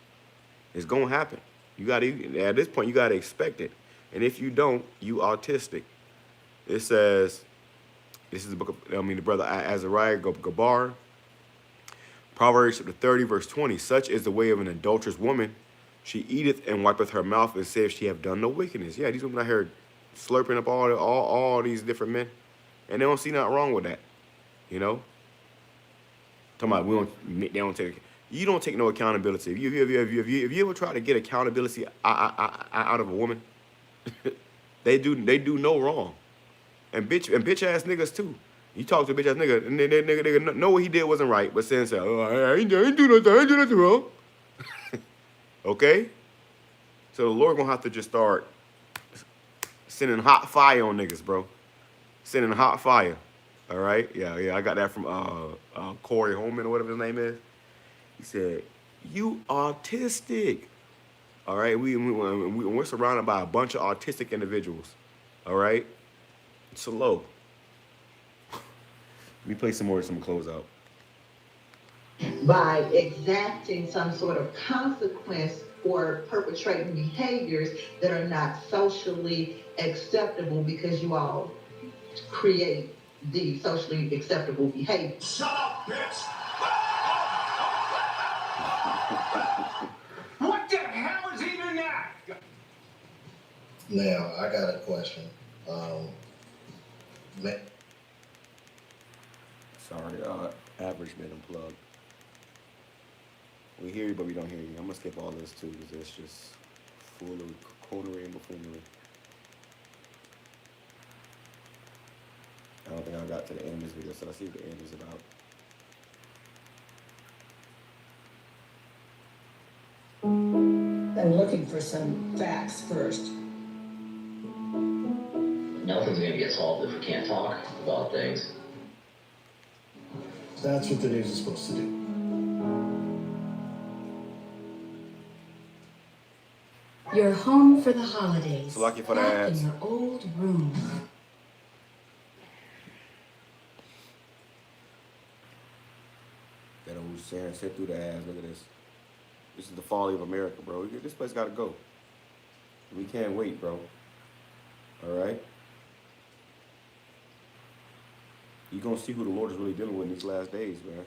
It's gonna happen. You gotta, at this point, you gotta expect it. And if you don't, you autistic. It says, this is the book of, the brother Azariah Gabar, Proverbs chapter 30, verse 20. Such is the way of an adulterous woman. She eateth and wipeth her mouth and saith she have done no wickedness. Yeah, these women out here slurping up all these different men, and they don't see nothing wrong with that. You know. Talking about they don't take. You don't take no accountability. If you ever try to get accountability out of a woman, they do no wrong, and bitch ass niggas too. You talk to a bitch ass nigga, and that nigga know what he did wasn't right, but saying oh, I ain't do nothing wrong. Okay, so the Lord gonna have to just start sending hot fire on niggas, bro. Sending hot fire. All right, yeah, I got that from Corey Holman or whatever his name is. He said, "You autistic." All right, we're surrounded by a bunch of autistic individuals. All right, it's low. Let me play some more. Some close out. By exacting some sort of consequence for perpetrating behaviors that are not socially acceptable, because you all create the socially acceptable behavior. Shut up, bitch! What the hell is even that? Now, I got a question. Sorry, average man unplugged. We hear you, but we don't hear you. I'm gonna skip all this too, because it's just foolery, coterie, and buffoonery. I don't think I got to the end of this video, so let's see what the end is about. I'm looking for some facts first. Nothing's gonna get solved if we can't talk about things. That's what the news is supposed to do. You're home for the holidays. So lucky for the back ads. in your old room. That old Sharon sit through the ass. Look at this. This is the folly of America, bro. This place gotta go. We can't wait, bro. All right. You're gonna see who the Lord is really dealing with in these last days, man.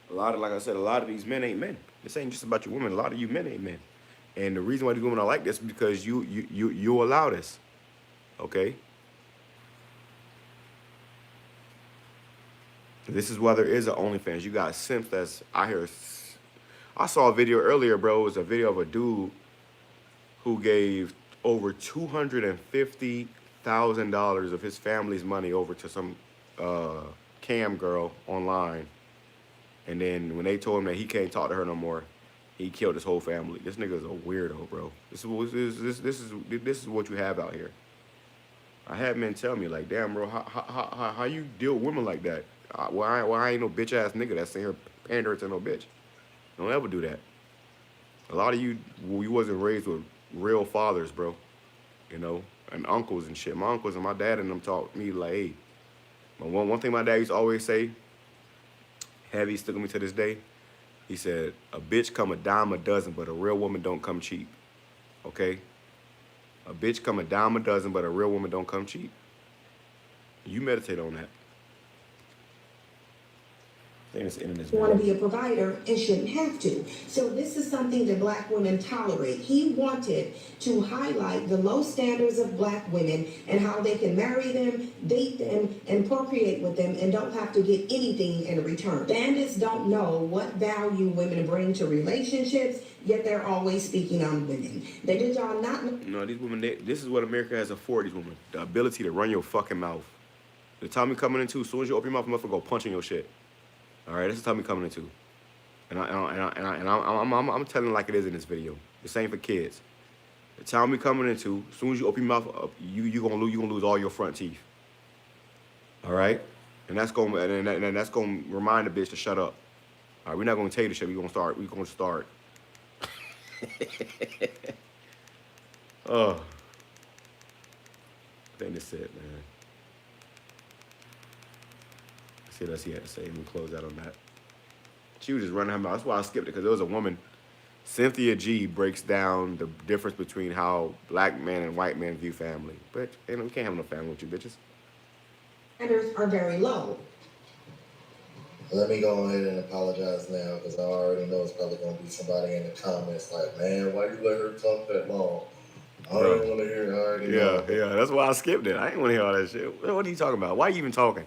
Like I said, a lot of these men ain't men. This ain't just about your women. A lot of you men ain't men. And the reason why these women are like this is because you allow this. Okay? This is why there is an OnlyFans. You got simps that's out here. I saw a video earlier, bro. It was a video of a dude who gave over $250,000 of his family's money over to some cam girl online. And then when they told him that he can't talk to her no more, he killed his whole family. This nigga is a weirdo, bro. This is what you have out here. I had men tell me like, damn, bro, how you deal with women like that? Why I ain't no bitch ass nigga that's in here pandering to no bitch? Don't ever do that. A lot of you wasn't raised with real fathers, bro. You know, and uncles and shit. My uncles and my dad and them taught me like, hey. One thing my dad used to always say, heavy, stuck with me to this day. He said, a bitch come a dime a dozen, but a real woman don't come cheap. Okay? A bitch come a dime a dozen, but a real woman don't come cheap. You meditate on that. Want to be a provider and shouldn't have to. So this is something that black women tolerate. He wanted to highlight the low standards of black women and how they can marry them, date them, and procreate with them and don't have to get anything in return. Bandits don't know what value women bring to relationships, yet they're always speaking on women. They did y'all not know? No, these women, this is what America has afforded these women. The ability to run your fucking mouth. The time you're coming into, as soon as you open your mouth, I'm gonna go punch in your shit. All right, that's the time we're coming into, and I'm telling it like it is in this video. The same for kids. The time we're coming into, as soon as you open your mouth up, you gonna lose all your front teeth. All right, and that's gonna remind the bitch to shut up. All right, we're not gonna tell you the shit. We're gonna start. Oh, I think that's it, man. See what else he had to say. Let me close out on that. She was just running her mouth. That's why I skipped it, because there was a woman. Cynthia G breaks down the difference between how black men and white men view family. But you know, we can't have no family with you bitches. Standards are very low. Let me go ahead and apologize now, because I already know it's probably going to be somebody in the comments like, man, why you let her talk that long? I don't want to hear it. I already know. Yeah, that's why I skipped it. I didn't want to hear all that shit. What are you talking about? Why are you even talking?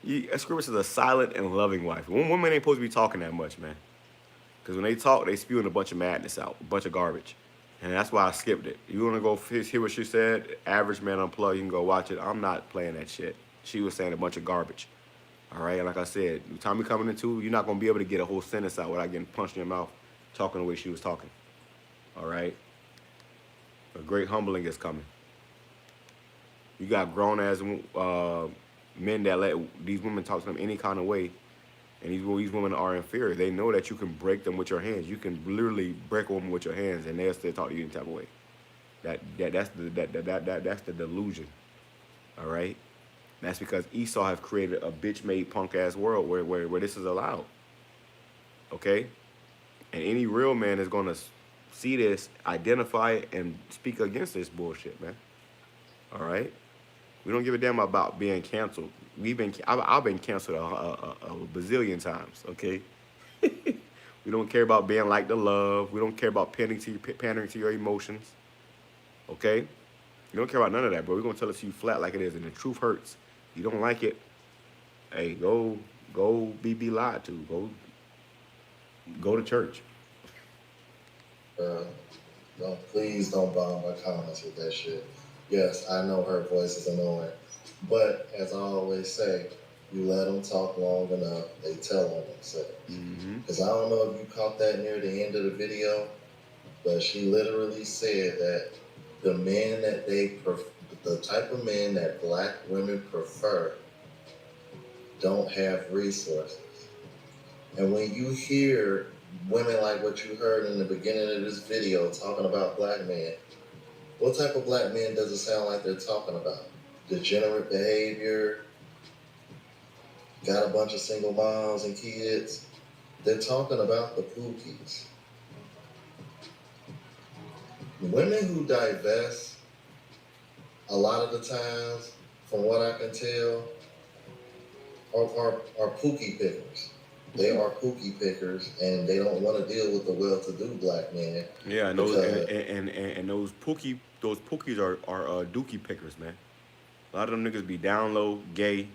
Scripture says a silent and loving wife. Women ain't supposed to be talking that much, man. Because when they talk, they spewing a bunch of madness out, a bunch of garbage. And that's why I skipped it. You want to go hear what she said? Average Man Unplugged, you can go watch it. I'm not playing that shit. She was saying a bunch of garbage. All right, and like I said, the time you're coming into, you're not going to be able to get a whole sentence out without getting punched in your mouth, talking the way she was talking. All right? A great humbling is coming. You got grown-ass men that let these women talk to them any kind of way, and these women are inferior. They know that you can break them with your hands. You can literally break a woman with your hands, and they'll still talk to you any type of way. That's the delusion. All right, that's because Esau have created a bitch-made punk-ass world where this is allowed. Okay, and any real man is gonna see this, identify it, and speak against this bullshit, man. All right. We don't give a damn about being canceled. I've been canceled a bazillion times, okay? We don't care about being liked or loved. We don't care about pandering to your emotions, okay? We don't care about none of that, bro. We're going to tell it to you flat like it is, and the truth hurts. You don't like it, hey, go be lied to. Go to church. Please don't bomb my comments with that shit. Yes, I know her voice is annoying, but as I always say, you let them talk long enough, they tell on themselves. Because I don't know if you caught that near the end of the video, but she literally said that the men that the type of men that black women prefer don't have resources. And when you hear women like what you heard in the beginning of this video talking about black men, what type of black men does it sound like they're talking about? Degenerate behavior, got a bunch of single moms and kids. They're talking about the pookies. Women who divest, a lot of the times, from what I can tell, are pookie pickers. They are pookie pickers, and they don't want to deal with the well-to-do black man. Yeah, and those pookies are dookie pickers, man. A lot of them niggas be down low, gay.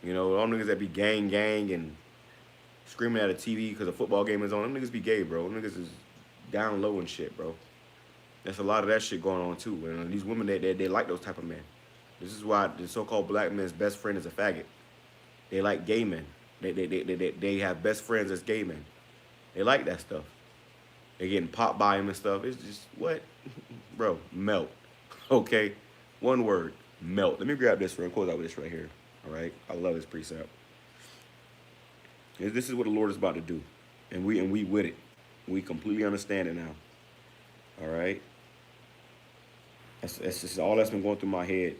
You know, all them niggas that be gang and screaming at a TV because a football game is on. Them niggas be gay, bro. Them niggas is down low and shit, bro. There's a lot of that shit going on too. And these women, they like those type of men. This is why the so-called black man's best friend is a faggot. They like gay men. They have best friends as gay men. They like that stuff. They're getting popped by him and stuff. It's just, what? Bro, melt. Okay? One word, melt. Let me grab this real close out with this right here. All right? I love this precept. This is what the Lord is about to do. And we with it. We completely understand it now. All right? That's just all that's been going through my head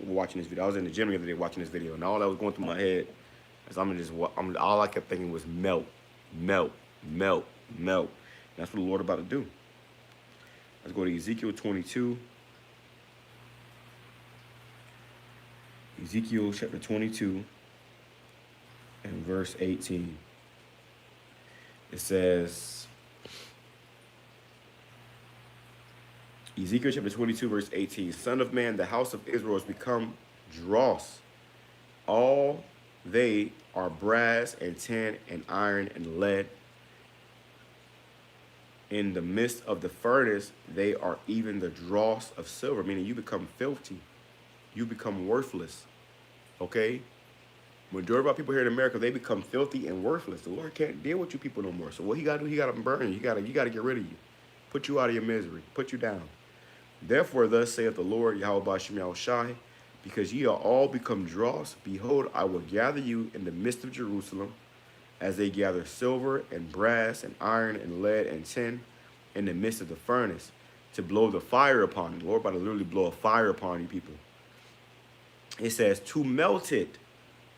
watching this video. I was in the gym the other day watching this video, and all that was going through my head is all I kept thinking was melt, melt, melt, melt. And that's what the Lord about to do. Let's go to Ezekiel 22. Ezekiel chapter 22 and verse 18. It says, Ezekiel chapter 22, verse 18. Son of man, the house of Israel has become dross. All they are brass and tin and iron and lead. In the midst of the furnace, they are even the dross of silver, meaning you become filthy. You become worthless. Okay? Majority of our people here in America, they become filthy and worthless. The Lord can't deal with you people no more. So what he got to do, he got to burn you. You got to get rid of you. Put you out of your misery. Put you down. Therefore, thus saith the Lord, YAHWASHI, because ye are all become dross, behold, I will gather you in the midst of Jerusalem, as they gather silver and brass and iron and lead and tin in the midst of the furnace, to blow the fire upon it. The Lord about to literally blow a fire upon you people. It says, to melt it,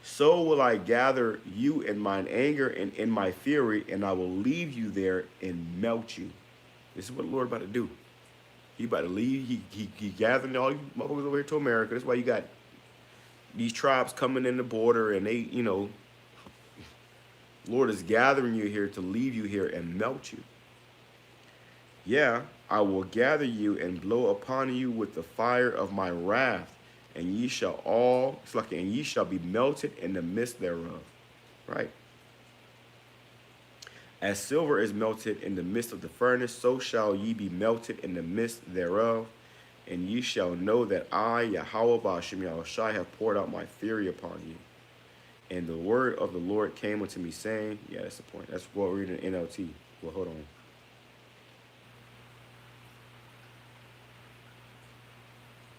so will I gather you in mine anger and in my fury, and I will leave you there and melt you. This is what the Lord about to do. He about to leave. He gathering all you motherfuckers over here to America. That's why you got these tribes coming in the border, and they, you know, Lord is gathering you here to leave you here and melt you. Yeah, I will gather you and blow upon you with the fire of my wrath, and ye shall and ye shall be melted in the midst thereof. Right. As silver is melted in the midst of the furnace, so shall ye be melted in the midst thereof. And ye shall know that I, Yahweh BAHASHAM YAHWASHI, have poured out my fury upon you. And the word of the Lord came unto me, saying, yeah, that's the point. That's what we're reading in NLT. Well, hold on.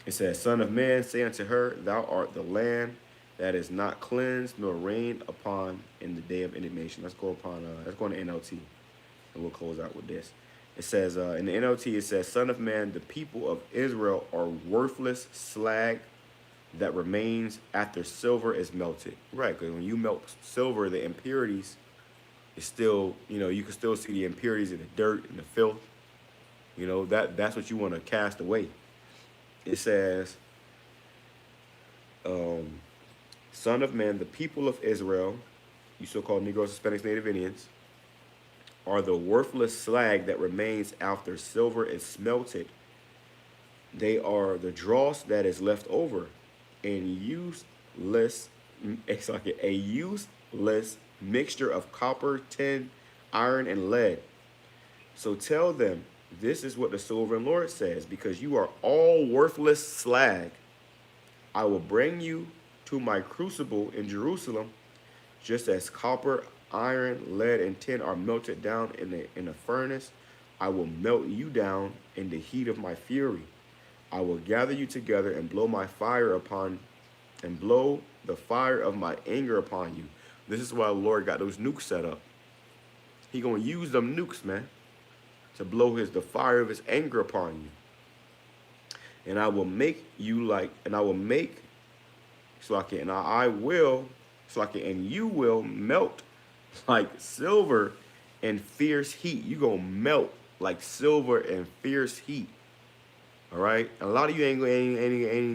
It says, Son of man, say unto her, thou art the land that is not cleansed nor rained upon in the day of indignation. Let's go upon let's go into NLT, and we'll close out with this. It says in the NLT, it says, Son of man, the people of Israel are worthless slag that remains after silver is melted. Right, because when you melt silver, the impurities is still, you know, you can still see the impurities in the dirt and the filth. You know, that's what you want to cast away. It says, Son of man, the people of Israel, you so-called Negroes, Hispanics, Native Indians, are the worthless slag that remains after silver is smelted. They are the dross that is left over, and it's like a useless mixture of copper, tin, iron, and lead. So tell them, this is what the sovereign Lord says, because you are all worthless slag. I will bring you to my crucible in Jerusalem, just as copper, iron, lead, and tin are melted down in a furnace. I will melt you down in the heat of my fury. I will gather you together and blow the fire of my anger upon you. This is why the Lord got those nukes set up. He gonna use them nukes, man, to blow the fire of his anger upon you. And I will make you like, and I will make, and you will melt like silver in fierce heat. You gonna melt like silver in fierce heat. All right? And a lot of you ain't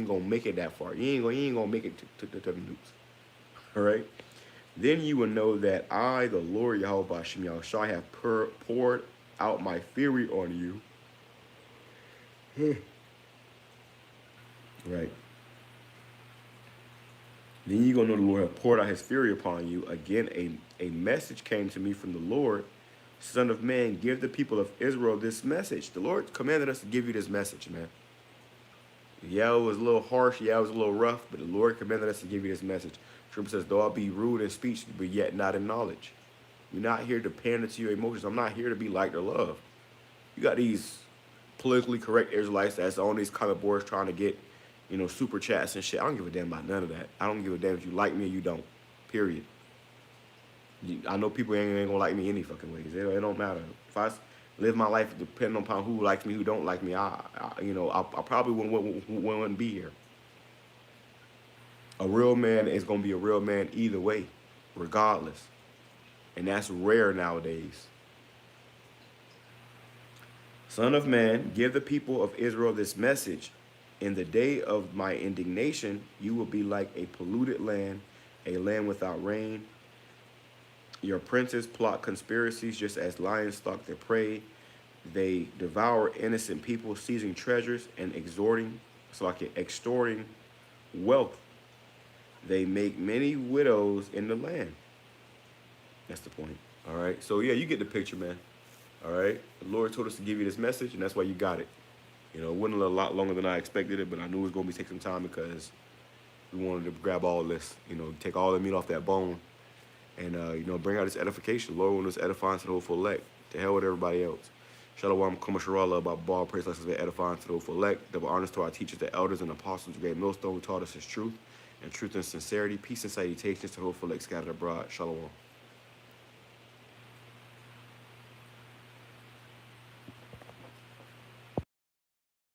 gonna make it that far. You ain't gonna make it to the nukes. All right? Then you will know that I, the Lord Yahweh BAHASHAM YAHWASHI, have poured out my fury on you. Right. Then you're going to know the Lord have poured out his fury upon you. Again, a message came to me from the Lord Son of man, give the people of Israel this message. The Lord commanded us to give you this message, man. Yeah, it was a little harsh. Yeah, it was a little rough. But the Lord commanded us to give you this message. Scripture says, though I be rude in speech, but yet not in knowledge. You're not here to pander to your emotions. I'm not here to be liked or loved. You got these politically correct Israelites that's on these comic boards trying to get, you know, super chats and shit. I don't give a damn about none of that. I don't give a damn if you like me or you don't. Period. I know people ain't gonna like me any fucking ways. It don't matter. If I live my life depending upon who likes me, who don't like me, I probably wouldn't be here. A real man is gonna be a real man either way, regardless. And that's rare nowadays. Son of man, give the people of Israel this message. In the day of my indignation, you will be like a polluted land, a land without rain. Your princes plot conspiracies just as lions stalk their prey. They devour innocent people, seizing treasures and extorting wealth. They make many widows in the land. That's the point. All right. So yeah, you get the picture, man. All right. The Lord told us to give you this message, and that's why you got it. You know, it went a lot longer than I expected it, but I knew it was going to take some time because we wanted to grab all this, you know, take all the meat off that bone and, you know, bring out this edification. Lord wanted us edifying to the whole full elect. To hell with everybody else. Shalom, Kamasharallah, about ball, praise, lessons, edifying to the whole full elect. Double honors to our teachers, the elders, and apostles, great millstone, who taught us his truth and sincerity, peace and salutations to the whole full elect scattered abroad. Shalom.